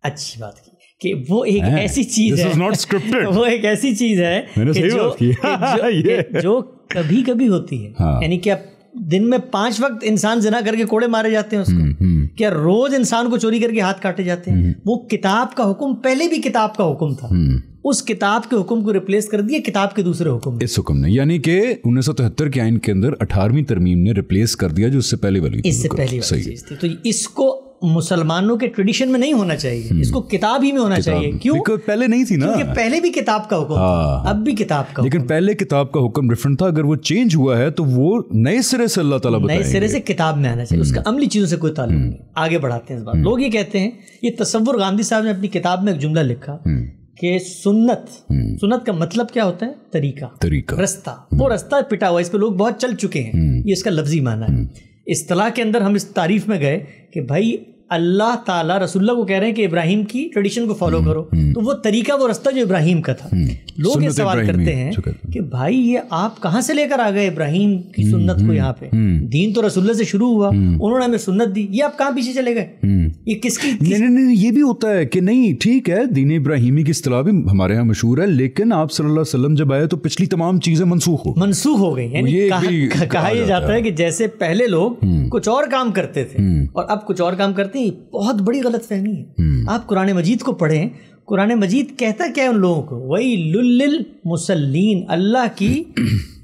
اچھی بات کی کہ وہ ایک ایسی چیز ہے, وہ ایک ایسی چیز ہے جو کبھی کبھی ہوتی ہے. یعنی کہ دن میں 5 وقت انسان زنا کر کے کوڑے مارے جاتے ہیں اس کو, کیا روز انسان کو چوری کر کے ہاتھ کاٹے جاتے ہیں. وہ کتاب کا حکم پہلے بھی کتاب کا حکم تھا, اس کتاب کے حکم کو ریپلیس کر دیا کتاب کے دوسرے حکم, اس حکم نے, یعنی کہ 1973 کے آئین کے اندر 18ویں ترمیم نے ریپلیس کر دیا جو اس سے پہلے والی چیز تھی. تو اس کو مسلمانوں کے ٹریڈیشن میں نہیں ہونا چاہیے, اس کو کتاب ہی میں ہونا چاہیے. کیوں؟ پہلے نہیں تھی نا, کیونکہ پہلے بھی کتاب کا حکم تھا, اب بھی کتاب کا, لیکن پہلے کتاب کا حکم ڈفرنٹ تھا. اگر وہ چینج ہوا ہے تو وہ نئے سرے سے اللہ تعالیٰ بتائیں گے, نئے سرے سے کتاب میں آنا چاہیے, اس کا عملی چیزوں سے کوئی تعلق نہیں. آگے بڑھاتے ہیں اس بات. لوگ یہ کہتے ہیں, یہ تصور گاندھی صاحب نے اپنی کتاب میں ایک جملہ لکھا کہ سنت کا مطلب کیا ہوتا ہے؟ طریقہ, رستہ. وہ رستہ پٹا ہوا, اس پہ لوگ بہت چل چکے ہیں, یہ اس کا لفظی معنی ہے. اصطلاح کے اندر ہم اس تعریف میں گئے کہ بھائی اللہ تعالیٰ رسول اللہ کو کہہ رہے ہیں کہ ابراہیم کی ٹریڈیشن کو فالو کرو, تو وہ طریقہ وہ رستہ جو ابراہیم کا تھا. لوگ یہ سوال کرتے ہیں کہ بھائی یہ آپ کہاں سے لے کر آ گئے ابراہیم کی سنت کو یہاں پہ؟ دین تو رسول اللہ سے شروع ہوا, انہوں نے ہمیں سنت دی, یہ آپ کہاں پیچھے چلے گئے؟ یہ کس کی؟ نہیں, یہ بھی ہوتا ہے کہ نہیں ٹھیک ہے دین ابراہیمی کی اصطلاح بھی ہمارے یہاں مشہور ہے, لیکن آپ صلی اللہ علیہ وسلم جب آئے تو پچھلی تمام چیزیں منسوخ ہو گئی. یعنی کہا یہ جاتا ہے کہ جیسے پہلے لوگ کچھ اور کام کرتے تھے اور اب کچھ اور کام کرتے ہیں, بہت بڑی غلط فہمی ہے. آپ قرآن مجید کو پڑھیں, قرآن مجید کہتا کیا ہے ان لوگوں کو؟ وَيْلٌ لِّلْمُصَلِّينَ, اللہ کی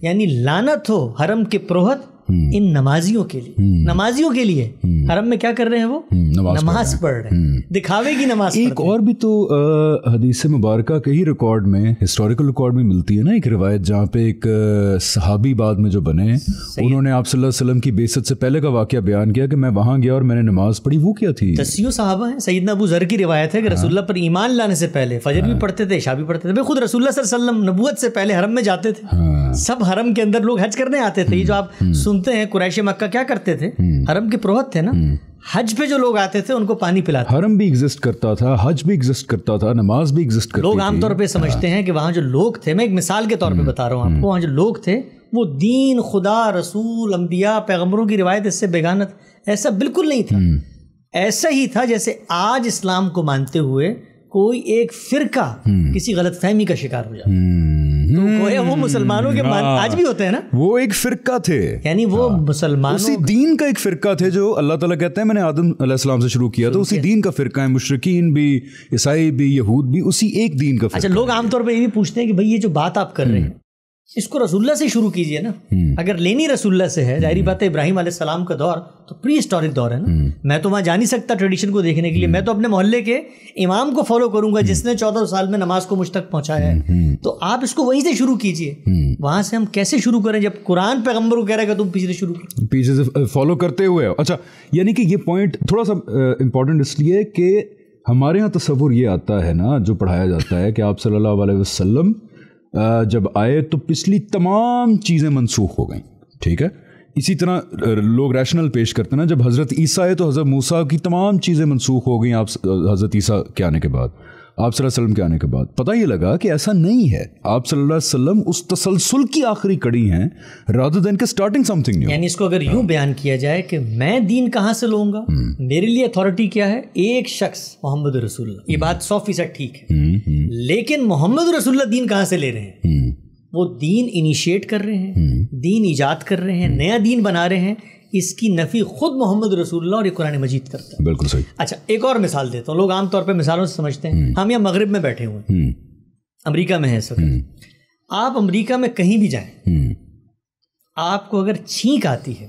یعنی لعنت ہو حرم کے پروہت ان نمازیوں کے لیے. نمازیوں کے لیے حرم میں کیا کر رہے ہیں؟ وہ نماز پڑھ رہے ہیں, دکھاوے کی نماز. ایک اور بھی تو حدیث مبارکہ کے ہی ریکارڈ میں, ہسٹوریکل ریکارڈ میں ملتی ہے نا ایک روایت, جہاں پہ ایک صحابی بعد میں جو بنے, انہوں نے آپ صلی اللہ علیہ وسلم کی بعثت سے پہلے کا واقعہ بیان کیا کہ میں وہاں گیا اور میں نے نماز پڑھی. وہ کیا تھی؟ دسیوں صحابہ ہیں. سیدنا ابو ذر کی روایت ہے کہ رسول اللہ پر ایمان لانے سے پہلے فجر بھی پڑھتے تھے, عشاء بھی پڑھتے تھے. خود رسول اللہ صلی اللہ علیہ وسلم نبوت سے پہلے حرم میں جاتے تھے. سب حرم کے اندر لوگ حج کرنے آتے تھے. یہ جو آپ سنتے ہیں قریش مکہ کیا کرتے تھے, حرم کے پروہت تھے نا, حج پہ جو لوگ آتے تھے ان کو پانی پلاتے. حرم بھی ایگزسٹ کرتا تھا, حج بھی ایگزسٹ کرتا تھا, نماز بھی ایگزسٹ کرتی تھی. لوگ عام طور پہ سمجھتے ہیں کہ وہاں جو لوگ تھے, میں ایک مثال کے طور پہ بتا رہا ہوں آپ کو, وہاں جو لوگ تھے وہ دین, خدا, رسول, انبیاء, پیغمبروں کی روایت اس سے بیگانہ. ایسا بالکل نہیں تھا. ایسا ہی تھا جیسے آج اسلام کو مانتے ہوئے کوئی ایک فرقہ کسی غلط فہمی کا شکار ہو جاتا ہے. وہ مسلمانوں کے آج بھی ہوتے ہیں نا, وہ ایک فرقہ تھے, یعنی وہ مسلمانوں اسی دین کا ایک فرقہ تھے جو اللہ تعالیٰ کہتے ہیں میں نے آدم علیہ السلام سے شروع کیا, تو اسی دین کا فرقہ ہے. مشرکین بھی, عیسائی بھی, یہود بھی, اسی ایک دین کا فرقہ. اچھا, لوگ عام طور پہ یہ بھی پوچھتے ہیں کہ بھائی یہ جو بات آپ کر رہے ہیں اس کو رسول اللہ سے شروع کیجئے نا. اگر لینی رسول اللہ سے ہے, ظاہری بات ہے ابراہیم علیہ السلام کا دور تو پری ہسٹورک دور ہے نا. میں تو وہاں جا نہیں سکتا ٹریڈیشن کو دیکھنے کے لیے, میں تو اپنے محلے کے امام کو فالو کروں گا جس نے 14 سال میں نماز کو مجھ تک پہنچایا ہے. تو آپ اس کو وہیں سے شروع کیجئے. وہاں سے ہم کیسے شروع کریں جب قرآن پیغمبر کو کہہ رہا ہے کہ تم پیچھے سے شروع کرو, پیچھے سے فالو کرتے ہوئے. اچھا, یعنی کہ یہ پوائنٹ تھوڑا سا امپورٹنٹ اس لیے کہ ہمارے ہاں تصور یہ آتا ہے نا, جو پڑھایا جاتا ہے کہ آپ صلی اللہ علیہ وسلم جب آئے تو پچھلی تمام چیزیں منسوخ ہو گئیں. ٹھیک ہے, اسی طرح لوگ ریشنل پیش کرتے ہیں نا, جب حضرت عیسیٰ آئے تو حضرت موسیٰ کی تمام چیزیں منسوخ ہو گئیں آپ حضرت عیسیٰ کے آنے کے بعد, آپ صلی اللہ علیہ وسلم کے آنے کے بعد. پتہ یہ لگا کہ ایسا نہیں ہے, آپ صلی اللہ علیہ وسلم اس تسلسل کی آخری کڑی ہیں rather than کہ starting something new. یعنی اس کو اگر یوں بیان کیا جائے کہ میں دین کہاں سے لوں گا, میرے لیے اتھارٹی کیا ہے, ایک شخص محمد رسول اللہ. یہ بات 100% ٹھیک ہے, لیکن محمد رسول اللہ دین کہاں سے لے رہے ہیں؟ وہ دین انیشیٹ کر رہے ہیں, دین ایجاد کر رہے ہیں, نیا دین بنا رہے ہیں. اس کی نفی خود محمد رسول اللہ اور یہ قرآن مجید کرتا ہے. بالکل صحیح. اچھا, ایک اور مثال دیتا ہوں. لوگ عام طور پہ مثالوں سے سمجھتے ہیں. ہم یہاں مغرب میں بیٹھے ہوئے ہیں, امریکہ میں ہیں اس وقت. آپ امریکہ میں کہیں بھی جائیں, آپ کو اگر چھینک آتی ہے,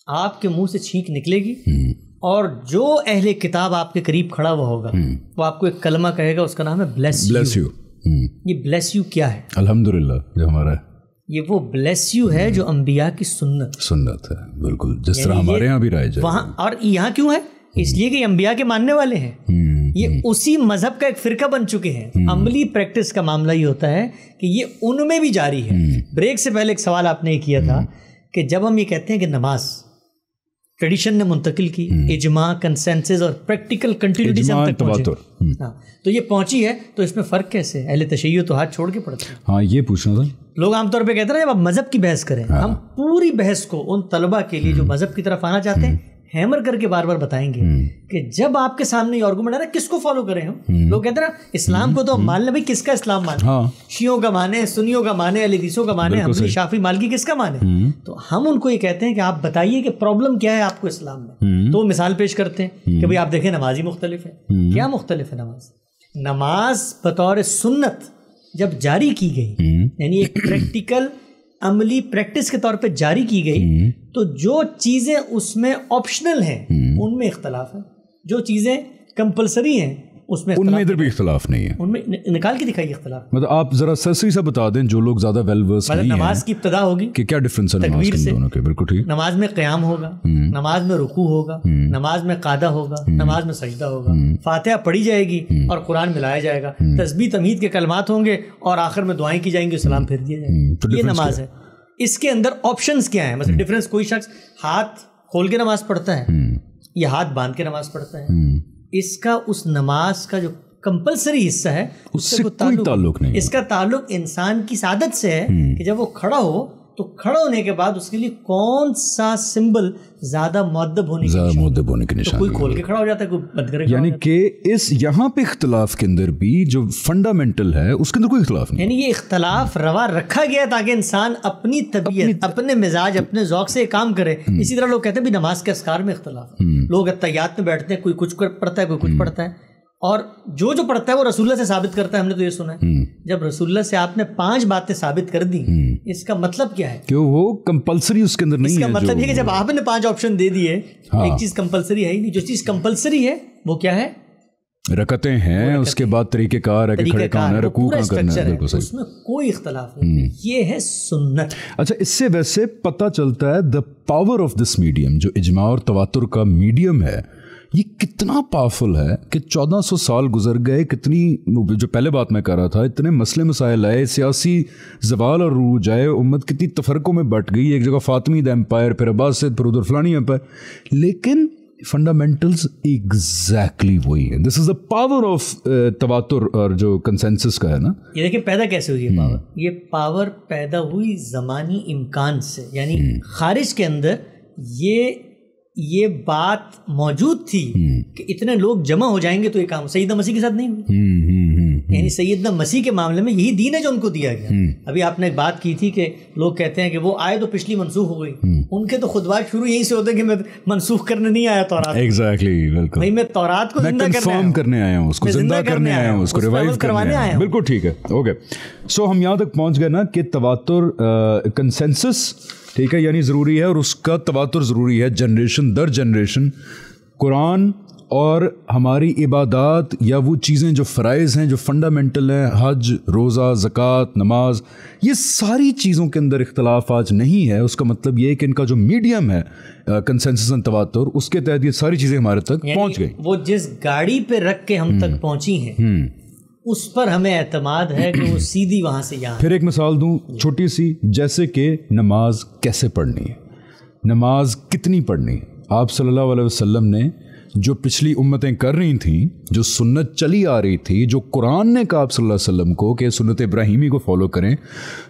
آپ کے منہ سے چھینک نکلے گی, اور جو اہل کتاب آپ کے قریب کھڑا ہوا ہوگا وہ آپ کو ایک کلمہ کہے گا, اس کا نام ہے بلیس یو. یہ بلیس یو کیا ہے؟ الحمدللہ جو ہمارا ہے, یہ وہ بلیس یو ہے جو انبیاء کی سنت ہے. بالکل جس طرح ہمارے یہاں بھی رائج ہے وہاں. اور یہاں کیوں ہے؟ اس لیے کہ یہ انبیاء کے ماننے والے ہیں. یہ اسی مذہب کا ایک فرقہ بن چکے ہیں. عملی پریکٹس کا معاملہ یہ ہوتا ہے کہ یہ ان میں بھی جاری ہے. بریک سے پہلے ایک سوال آپ نے یہ کیا تھا کہ جب ہم یہ کہتے ہیں کہ نماز ٹریڈیشن نے منتقل کی, اجماع, کنسنسس اور پریکٹیکل کنٹینیوٹی سے ہم تک پہنچے, ہاں تو یہ پہنچی ہے, تو اس میں فرق کیسے؟ اہل تشیع تو ہاتھ چھوڑ کے پڑتے ہیں. ہاں یہ پوچھنا تھا. لوگ عام طور پہ کہتے ہیں جب آپ مذہب کی بحث کریں, ہم پوری بحث کو ان طلبہ کے لیے جو مذہب کی طرف آنا چاہتے ہیں ہیمر کر کے بار بار بتائیں گے کہ جب آپ کے سامنے یہ آرگومنٹ ہے نا, کس کو فالو کریں ہم؟ لوگ کہتے ہیں نا اسلام کو تو مان لیں, بھائی کس کا اسلام مانے؟ شیعوں کا مانے, سنیوں کا مانے, اہل حدیثوں کا مانے, حنبلی, شافعی, مالکی, کس کا مانے؟ تو ہم ان کو یہ کہتے ہیں کہ آپ بتائیے کہ پرابلم کیا ہے آپ کو اسلام میں. تو وہ مثال پیش کرتے ہیں کہ بھئی آپ دیکھیں نماز ہی مختلف ہے. کیا مختلف ہے نماز؟ نماز بطور سنت جب جاری کی گئی, یعنی ایک پریکٹیکل عملی پریکٹس کے طور پہ جاری کی گئی, تو جو چیزیں اس میں آپشنل ہیں ان میں اختلاف ہے, جو چیزیں کمپلسری ہیں اس میں ان میں ادھر بھی اختلاف نہیں ہے. ان میں نکال کے دکھائیے اختلاف. مطلب آپ ذرا سرسری سے بتا دیں جو لوگ زیادہ ویل ورس نہیں ہیں, نماز کی ابتدا ہوگی کہ کیا ڈفرنس ہے نماز کے دونوں کے. بالکل ٹھیک. نماز میں قیام ہوگا, نماز میں رکوع ہوگا, نماز میں قعدہ ہوگا, نماز میں سجدہ ہوگا, فاتحہ پڑھی جائے گی اور قرآن ملایا جائے گا, تسبیح تمہید کے کلمات ہوں گے اور آخر میں دعائیں کی جائیں گی, سلام پھیر دیا جائے گا. یہ نماز ہے. اس کے اندر آپشنز کیا ہیں؟ مثلا ڈفرینس, کوئی شخص ہاتھ کھول کے نماز پڑھتا ہے یا ہاتھ باندھ کے نماز پڑھتا ہے, اس کا اس نماز کا جو کمپلسری حصہ ہے اس سے کوئی تعلق نہیں. اس کا تعلق انسان کی سعادت سے ہے کہ جب وہ کھڑا ہو تو کھڑا ہونے کے بعد اس کے لیے کون سا سمبل زیادہ مؤدب ہونے کی نشانی. کوئی کھول کے کھڑا ہو جاتا ہے, کوئی بند کرے. یعنی کہ اس یہاں پہ اختلاف کے اندر بھی جو فنڈامنٹل ہے اس کے اندر کوئی اختلاف نہیں. یعنی یہ اختلاف روا رکھا گیا تاکہ انسان اپنی طبیعت, اپنے مزاج, اپنے ذوق سے کام کرے. اسی طرح لوگ کہتے ہیں بھی نماز کے اذکار میں اختلاف ہے. لوگ اتحیات میں بیٹھتے ہیں, کوئی کچھ پڑھتا ہے, کوئی کچھ پڑھتا ہے, اور جو پڑھتا ہے وہ رسول اللہ سے ثابت کرتا ہے. ہم نے تو یہ سنا ہے جب رسول اللہ سے آپ نے 5 باتیں ثابت کر دی, اس کا مطلب کیا ہے؟ کہ وہ کمپلسری اس کے اندر نہیں ہے. اس کا مطلب یہ کہ جب آپ نے 5 آپشن دے دیے, ایک چیز کمپلسری ہے ہی نہیں. جو چیز کمپلسری ہے وہ کیا ہے؟ رکعتیں ہیں, اس کے بعد طریقہ کار ہے کہ کھڑے کہاں ہے, رکوع کہاں کرنا ہے. بالکل صحیح. اس میں کوئی اختلاف نہیں. یہ ہے سنت. اچھا, اس سے ویسے پتہ چلتا ہے the power of this medium, جو اجماع اور تواتر کا میڈیم ہے, یہ کتنا پاورفل ہے کہ 1400 سال گزر گئے. کتنی, جو پہلے بات میں کر رہا تھا, اتنے مسئلے مسائل آئے, سیاسی زوال اور عروج آئے, امت کتنی تفرقوں میں بٹ گئی. ایک جگہ فاطمید ایمپائر, پھر عباسد, پھر ادھر فلانی ایمپائر, لیکن فنڈامنٹلز ایگزیکٹلی وہی ہے. دس از دا پاور آف تواتر اور جو کنسنسس کا ہے نا. یہ دیکھیں پیدا کیسے ہوئی ہے پاور. یہ پاور پیدا ہوئی زمانی امکان سے, یعنی خارج کے اندر یہ بات موجود تھی کہ اتنے لوگ جمع ہو جائیں گے تو یہ کام. سیدنا مسیح کے ساتھ نہیں ہوئی. یعنی سیدنا مسیح کے معاملے میں یہی دین ہے جو ان کو دیا گیا. ابھی آپ نے ایک بات کی تھی کہ لوگ کہتے ہیں کہ وہ آئے تو پچھلی منسوخ ہو گئی. ان کے تو خطبات شروع یہیں سے ہوتے ہیں کہ میں منسوخ کرنے نہیں آیا تورات. ایگزیکٹلی, بالکل بھائی میں تورات کو زندہ کرنے آیا ہوں, اس کو زندہ کرنے آیا ہوں, اس کو ریوائیو کرنے آیا ہوں. بالکل ٹھیک ہے, اوکے. سو ہم یہاں تک پہنچ گئے نا کہ تواتر کنسنسس, ٹھیک ہے, یعنی ضروری ہے, اور اس کا تواتر ضروری ہے جنریشن در جنریشن. قرآن اور ہماری عبادات یا وہ چیزیں جو فرائض ہیں, جو فنڈامنٹل ہیں, حج, روزہ, زکوٰۃ, نماز, یہ ساری چیزوں کے اندر اختلاف آج نہیں ہے. اس کا مطلب یہ ہے کہ ان کا جو میڈیم ہے کنسنسس اینڈ تواتر, اس کے تحت یہ ساری چیزیں ہمارے تک پہنچ گئی. وہ جس گاڑی پہ رکھ کے ہم تک پہنچی ہیں اس پر ہمیں اعتماد ہے کہ وہ سیدھی وہاں سے یہاں. پھر ایک مثال دوں چھوٹی سی, جیسے کہ نماز کیسے پڑھنی ہے, نماز کتنی پڑھنی. آپ صلی اللہ علیہ وسلم نے جو پچھلی امتیں کر رہی تھیں, جو سنت چلی آ رہی تھی, جو قرآن نے کہا آپ صلی اللہ علیہ وسلم کو کہ سنت ابراہیمی کو فالو کریں,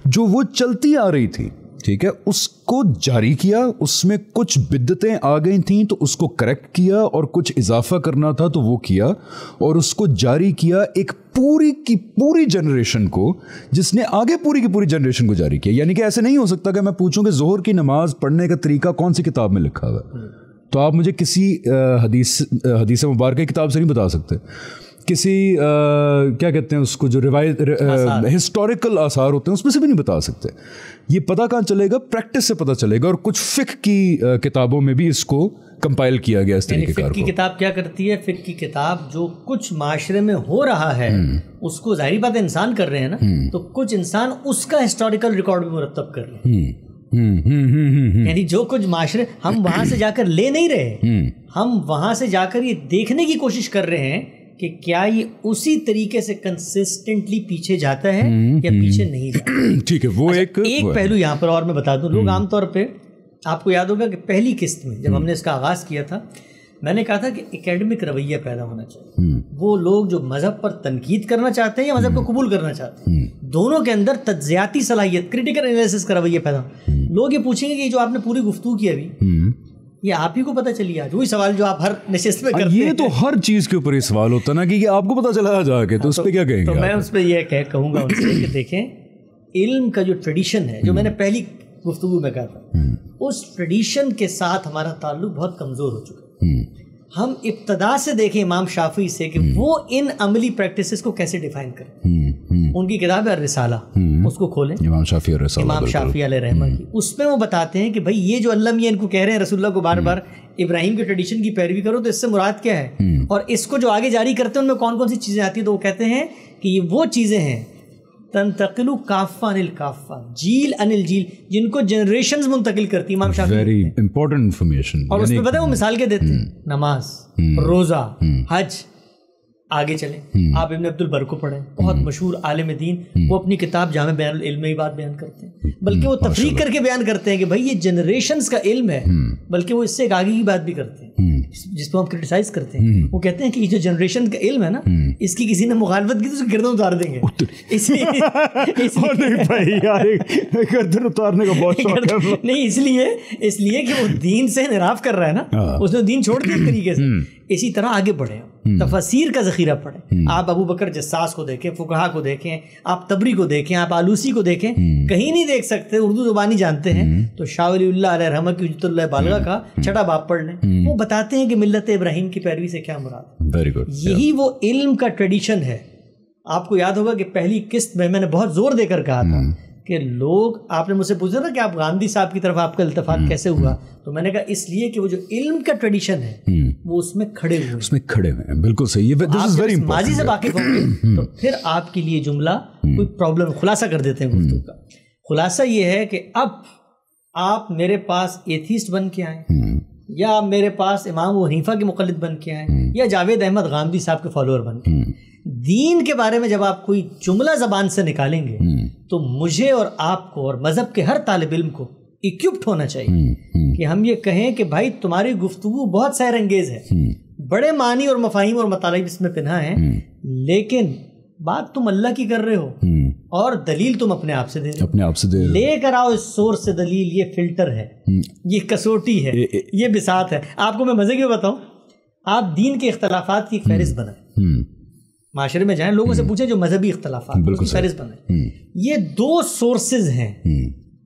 جو وہ چلتی آ رہی تھی, ٹھیک ہے, اس کو جاری کیا. اس میں کچھ بدعتیں آ گئی تھیں تو اس کو کریکٹ کیا, اور کچھ اضافہ کرنا تھا تو وہ کیا, اور اس کو جاری کیا ایک پوری کی پوری جنریشن کو, جس نے آگے پوری کی پوری جنریشن کو جاری کیا. یعنی کہ ایسے نہیں ہو سکتا کہ میں پوچھوں کہ ظہر کی نماز پڑھنے کا طریقہ کون سی کتاب میں لکھا ہوا ہے, تو آپ مجھے کسی حدیث مبارکہ کتاب سے نہیں بتا سکتے. کسی کیا کہتے ہیں اس کو, جو روایت ہسٹوریکل آثار ہوتے ہیں اس میں سے بھی نہیں بتا سکتے. یہ پتہ کہاں چلے گا؟ پریکٹس سے پتہ چلے گا. اور کچھ فقہ کی کتابوں میں بھی اس کو کمپائل کیا گیا اس طریقے کا. فقہ کی کتاب کیا کرتی ہے؟ فقہ کی کتاب جو کچھ معاشرے میں ہو رہا ہے اس کو, ظاہری بات ہے انسان کر رہے ہیں نا, تو کچھ انسان اس کا ہسٹوریکل ریکارڈ بھی مرتب کر رہے ہیں. یعنی جو کچھ معاشرے, ہم وہاں سے جا کر لے نہیں رہے, ہم وہاں سے جا کر یہ دیکھنے کی کوشش کر رہے ہیں کہ کیا یہ اسی طریقے سے کنسسٹنٹلی پیچھے جاتا ہے یا پیچھے نہیں جاتا. ٹھیک ہے, وہ ایک پہلو یہاں پر اور میں بتا دوں. لوگ عام طور پہ, آپ کو یاد ہوگا کہ پہلی قسط میں جب ہم نے اس کا آغاز کیا تھا, میں نے کہا تھا کہ اکیڈمک رویہ پیدا ہونا چاہیے. وہ لوگ جو مذہب پر تنقید کرنا چاہتے ہیں یا مذہب کو قبول کرنا چاہتے ہیں, دونوں کے اندر تجزیاتی صلاحیت, کریٹیکل انالیسس کا رویہ پیدا. لوگ یہ پوچھیں گے کہ جو آپ نے پوری گفتگو کی ابھی, یہ آپ ہی کو پتہ چلی آج؟ وہی سوال جو آپ ہر نشست میں کرتے ہیں. یہ تو ہر چیز کے اوپر یہ سوال ہوتا نا کہ آپ کو پتہ چلا جا کے, تو اس پہ کیا کہیں گے؟ تو میں اس پہ یہ کہوں گا ان سے کہ دیکھیں, علم کا جو ٹریڈیشن ہے, جو میں نے پہلی گفتگو میں کہا تھا, اس ٹریڈیشن کے ساتھ ہمارا تعلق بہت کمزور ہو چکا ہے. ہم ابتدا سے دیکھیں امام شافعی سے کہ وہ ان عملی پریکٹسز کو کیسے ڈیفائن کریں. ان کی کتاب ہے الرسالہ, اس کو کھولیں, امام شافعی علیہ رحمہ کی. اس میں وہ بتاتے ہیں کہ بھائی یہ جو اللہ میاں ان کو کہہ رہے ہیں رسول اللہ کو بار بار ابراہیم کے ٹریڈیشن کی پیروی کرو, تو اس سے مراد کیا ہے, اور اس کو جو آگے جاری کرتے ہیں ان میں کون کون سی چیزیں آتی ہیں. تو وہ کہتے ہیں کہ یہ وہ چیزیں ہیں تنتقل کافہ عن الکافہ, جیل عن الجیل, جن کو جنریشنز منتقل کرتی امام شافعی. Very important information. اور اس میں پتہ ہے وہ مثال کے دیتے ہیں, نماز, روزہ, حج. آگے چلیں, آپ ابن عبد البر کو پڑھیں, بہت مشہور عالم دین. وہ اپنی کتاب جامع بیان العلم میں یہ بات بیان کرتے ہیں, بلکہ وہ تفریق کر کے بیان کرتے ہیں کہ بھائی یہ جنریشنز کا علم ہے, بلکہ وہ اس سے ایک آگے کی بات بھی کرتے ہیں جس کو ہم کرٹیسائز کرتے ہیں. وہ کہتے ہیں کہ یہ جو جنریشن کا علم ہے نا, اس کی کسی نے مخالفت کی تو اس کو گردن اتار دیں گے. گردن اتارنے کا بہت شوق ہے. نہیں, اس لیے کہ وہ دین سے انحراف کر رہا ہے نا, اس نے دین چھوڑ دیا ایک طریقے سے. اسی طرح آگے بڑھیں, تفاسیر کا ذخیرہ پڑھیں. آپ ابو بکر جساس کو دیکھیں, فقہا کو دیکھیں, آپ تبری کو دیکھیں, آپ آلوسی کو دیکھیں, کہیں نہیں دیکھ سکتے, اردو زبانی جانتے ہیں تو شاہ ولی اللہ علیہ رحمہ کی حجت اللہ بالغہ کا چھٹا باب پڑھ لیں. وہ بتاتے ہیں کہ ملت ابراہیم کی پیروی سے کیا مراد. Very good. یہی وہ علم کا ٹریڈیشن ہے. آپ کو یاد ہوگا کہ پہلی قسط میں نے بہت زور دے کر کہا تھا کہ لوگ, آپ نے مجھ سے پوچھا تھا کہ آپ گاندھی صاحب کی طرف آپ کا التفات کیسے ہوا, تو میں نے کہا اس لیے کہ وہ جو علم کا ٹریڈیشن ہے وہ اس میں کھڑے ہوئے ہیں. بالکل صحیح. ماضی سے واقف ہوں گے تو پھر آپ کے لیے جملہ کوئی پرابلم, خلاصہ کر دیتے ہیں گفتگو کا. خلاصہ یہ ہے کہ اب آپ میرے پاس ایتھیسٹ بن کے آئیں, یا میرے پاس امام ابو حنیفہ کے مقلد بن کے آئیں, یا جاوید احمد غامدی صاحب کے فالوور بن کے, دین کے بارے میں جب آپ کوئی جملہ زبان سے نکالیں گے تو مجھے اور آپ کو اور مذہب کے ہر طالب علم کو اکوپڈ ہونا چاہیے کہ ہم یہ کہیں کہ بھائی تمہاری گفتگو بہت سیر انگیز ہے, بڑے معنی اور مفاہیم اور مطالب اس میں پنہا ہیں, لیکن بات تم اللہ کی کر رہے ہو اور دلیل تم اپنے آپ سے دے رہے ہو. لے کر آؤ اس سورس سے دلیل. یہ فلٹر ہے, یہ کسوٹی ہے, یہ بساط ہے. آپ کو میں مزے کی بتاؤں, آپ دین کے اختلافات کی ایک فہرست بنائیں, معاشرے میں جائیں, لوگوں سے پوچھیں جو مذہبی اختلافات فہرست بنائیں, یہ 2 سورسز ہیں,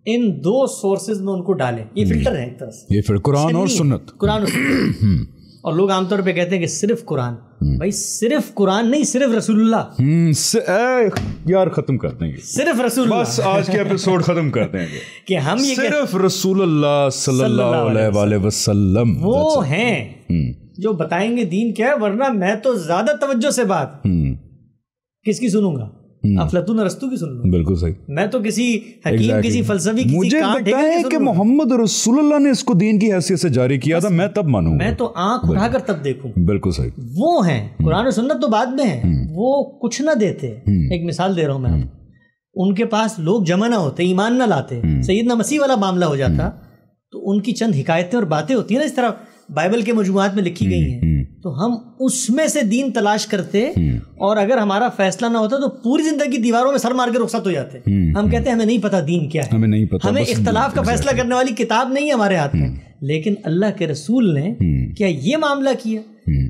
ان 2 سورسز میں ان کو ڈالیں. یہ فلٹر ہے ایک طرح سے, یہ پھر قرآن اور سنت, قرآن اور سنت. اور لوگ عام طور پہ کہتے ہیں کہ صرف قرآن. بھائی صرف قرآن نہیں, صرف رسول اللہ. یار ختم کرتے ہیں, صرف رسول اللہ. بس آج کے ایپیسوڈ ختم کرتے ہیں کہ ہم یہ صرف رسول اللہ صلی اللہ علیہ وآلہ وسلم وہ ہیں جو بتائیں گے دین کیا ہے. ورنہ میں تو زیادہ توجہ سے بات کس کی سنوں گا؟ افلاطون ارسطو کی سن لوں. بالکل صحیح. میں تو کسی حکیم, کسی فلسفی, مجھے لگتا ہے کہ محمد رسول اللہ نے اس کو دین کی حیثیت سے جاری کیا تھا, میں تب مانوں, میں تو آنکھ اٹھا کر تب دیکھوں. بالکل صحیح. وہ ہیں, قرآن و سنت تو بعد میں ہیں, وہ کچھ نہ دیتے. ایک مثال دے رہا ہوں میں, ان کے پاس لوگ جمع نہ ہوتے, ایمان نہ لاتے, سیدنا مسیح والا معاملہ ہو جاتا, تو ان کی چند حکایتیں اور باتیں ہوتی ہیں نا اس طرح بائبل کے مجموعات میں لکھی گئی ہیں, تو ہم اس میں سے دین تلاش کرتے, اور اگر ہمارا فیصلہ نہ ہوتا تو پوری زندگی دیواروں میں سر مار کے رخصت ہو جاتے. ہم کہتے ہیں ہمیں نہیں پتا دین کیا ہے, ہمیں اختلاف کا فیصلہ کرنے والی کتاب نہیں ہے ہمارے ہاتھ میں. لیکن اللہ کے رسول نے کیا یہ معاملہ کیا؟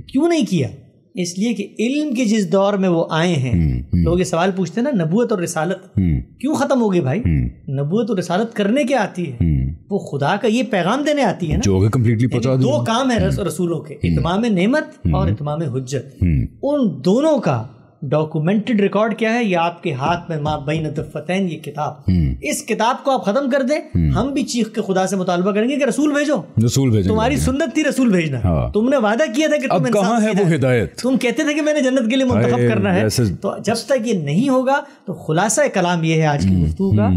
کیوں نہیں کیا؟ اس لیے کہ علم کے جس دور میں وہ آئے ہیں, لوگ یہ سوال پوچھتے ہیں نا, نبوت اور رسالت کیوں ختم ہوگی بھائی؟ نبوت اور رسالت کرنے کیا آتی ہے؟ وہ خدا کا یہ پیغام دینے آتی ہے نا, جو کمپلیٹلی پہنچا. 2 کام ہیں رسولوں کے, اتمام نعمت اور اتمام حجت. ان دونوں کا ڈاکومنٹڈ ریکارڈ کیا ہے؟ یہ آپ کے ہاتھ میں ما بین الدفتین, یہ کتاب. اس کتاب کو آپ ختم کر دیں, ہم بھی چیخ کے خدا سے مطالبہ کریں گے کہ رسول بھیجو. تمہاری سنت تھی رسول بھیجنا, تم نے وعدہ کیا تھا کہ تم کہاں ہے وہ ہدایت, تم کہتے تھے کہ میں نے جنت کے لیے منتخب کرنا ہے. تو جب تک یہ نہیں ہوگا تو خلاصہ کلام یہ ہے آج کی گفتگو کا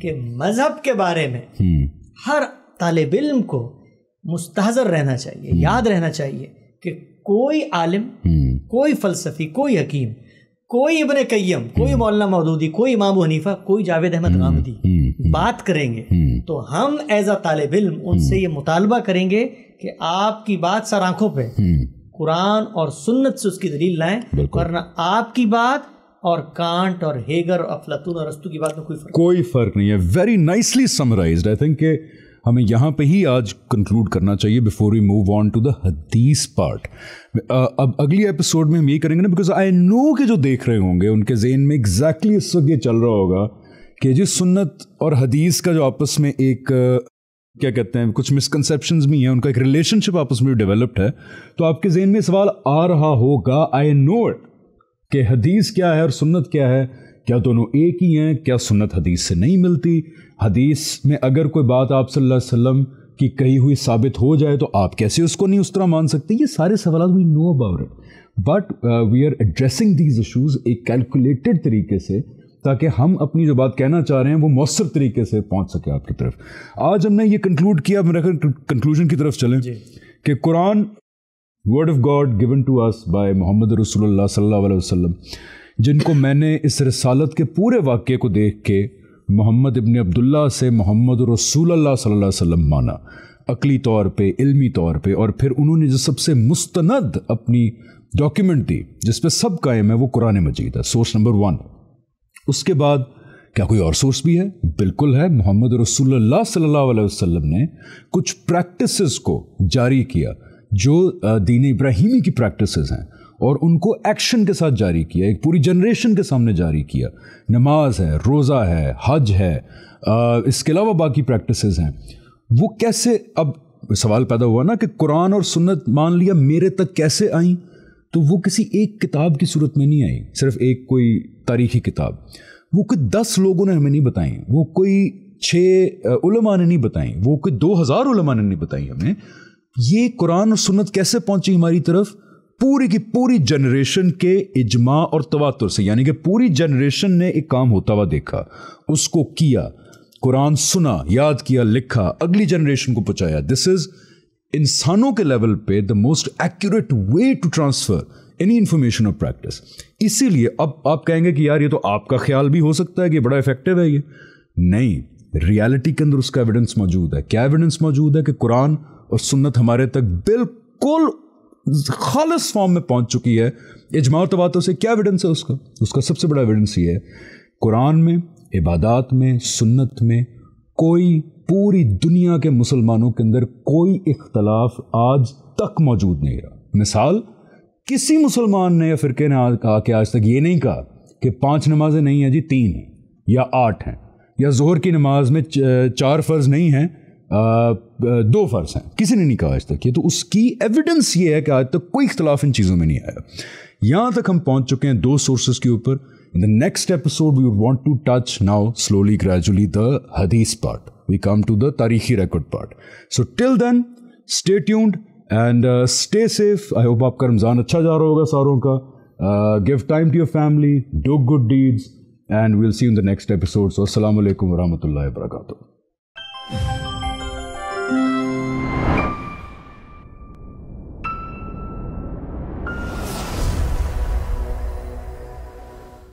کہ مذہب کے بارے میں ہر طالب علم کو مستحضر رہنا چاہیے, یاد رہنا چاہیے کہ کوئی عالم, کوئی فلسفی, کوئی حکیم, کوئی ابن قیم, کوئی مولانا مودودی, کوئی امام ابو حنیفہ, کوئی جاوید احمد غامدی بات کریں گے تو ہم ایز اے طالب علم ان سے یہ مطالبہ کریں گے کہ آپ کی بات سر آنکھوں پہ قرآن اور سنت سے اس کی دلیل لائیں, ورنہ آپ کی بات اور کانٹ اور ہیگر اور افلاطون اور ارسطو کی بات میں کوئی فرق نہیں ہے. Very nicely summarized. I think کہ ہمیں یہاں پہ ہی آج کنکلوڈ کرنا چاہیے before we move on to the حدیث پارٹ. اب اگلی ایپیسوڈ میں ہم یہ کریں گے نا, بیکاز آئی نو کہ جو دیکھ رہے ہوں گے ان کے ذہن میں ایگزیکٹلی اس وقت یہ چل رہا ہوگا کہ جی سنت اور حدیث کا جو آپس میں ایک کیا کہتے ہیں کچھ مسکنسیپشنز بھی ہیں, ان کا ایک ریلیشن شپ آپس میں ڈیولپڈ ہے. تو آپ کے ذہن میں سوال آ رہا ہوگا, آئی نو اٹ, کہ حدیث کیا ہے اور سنت کیا ہے, کیا دونوں ایک ہی ہیں, کیا سنت حدیث سے نہیں ملتی, حدیث میں اگر کوئی بات آپ صلی اللہ علیہ وسلم کی کہی ہوئی ثابت ہو جائے تو آپ کیسے اس کو نہیں اس طرح مان سکتے. یہ سارے سوالات we know about it, but we are addressing these issues ایک کیلکولیٹڈ طریقے سے, تاکہ ہم اپنی جو بات کہنا چاہ رہے ہیں وہ مؤثر طریقے سے پہنچ سکے آپ کی طرف. آج ہم نے یہ کنکلوڈ کیا, میرا کنکلوژن کی طرف چلیں کہ Quran word of God given to us by Muhammad رسول اللہ صلی اللہ علیہ وسلم, جن کو میں نے اس رسالت کے پورے واقعے کو دیکھ کے محمد ابن عبداللہ سے محمد رسول اللہ صلی اللہ علیہ وسلم مانا, عقلی طور پہ, علمی طور پہ, اور پھر انہوں نے جو سب سے مستند اپنی ڈاکیومنٹ دی جس پہ سب قائم ہے وہ قرآن مجید ہے, سورس نمبر 1. اس کے بعد کیا کوئی اور سورس بھی ہے؟ بالکل ہے. محمد رسول اللہ صلی اللہ علیہ وسلم نے کچھ پریکٹسز کو جاری کیا جو دین ابراہیمی کی پریکٹسز ہیں, اور ان کو ایکشن کے ساتھ جاری کیا, ایک پوری جنریشن کے سامنے جاری کیا. نماز ہے, روزہ ہے, حج ہے, اس کے علاوہ باقی پریکٹسز ہیں. وہ کیسے, اب سوال پیدا ہوا نا کہ قرآن اور سنت مان لیا, میرے تک کیسے آئیں؟ تو وہ کسی ایک کتاب کی صورت میں نہیں آئی, صرف ایک کوئی تاریخی کتاب, وہ کوئی 10 لوگوں نے ہمیں نہیں بتائیں, وہ کوئی 6 علماء نے نہیں بتائیں, وہ کوئی 2000 علماء نے نہیں بتائیں ہمیں. یہ قرآن اور سنت کیسے پہنچی ہماری طرف؟ پوری کی پوری جنریشن کے اجماع اور تواتر سے, یعنی کہ پوری جنریشن نے ایک کام ہوتا ہوا دیکھا, اس کو کیا, قرآن سنا, یاد کیا, لکھا, اگلی جنریشن کو پہنچایا. دس از انسانوں کے لیول پہ the most accurate way to transfer any information اور پریکٹس. اسی لیے اب آپ کہیں گے کہ یار یہ تو آپ کا خیال بھی ہو سکتا ہے کہ بڑا افیکٹو ہے, یہ نہیں, ریالٹی کے اندر اس کا ایویڈنس موجود ہے. کیا ایویڈنس موجود ہے؟ کہ قرآن اور سنت ہمارے تک بالکل خالص فارم میں پہنچ چکی ہے. اجماع و تواتر سے کیا ایویڈنس ہے اس کا سب سے بڑا ایویڈنس یہ ہے, قرآن میں, عبادات میں, سنت میں کوئی پوری دنیا کے مسلمانوں کے اندر کوئی اختلاف آج تک موجود نہیں رہا. مثال کسی مسلمان نے یا فرقے نے کہا کہ آج تک یہ نہیں کہا کہ 5 نمازیں نہیں ہیں جی 3 ہیں یا 8 ہیں, یا ظہر کی نماز میں 4 فرض نہیں ہیں 2 فرض ہیں, کسی نے نہیں کہا آج تک یہ. تو اس کی ایویڈنس یہ ہے کہ آج تک کوئی اختلاف ان چیزوں میں نہیں آیا. یہاں تک ہم پہنچ چکے ہیں 2 سورسز کے اوپر. In the next episode, we would want to touch now, slowly, gradually, the hadith part. We come to the tarihi record part. So till then, stay tuned and stay safe. I hope آپ کا رمضان اچھا جا رہا ہوگا ساروں کا. Give time to your family, do good deeds, and we'll see you in the next episode. So, assalamu alaikum wa rahmatullahi wa barakatuh.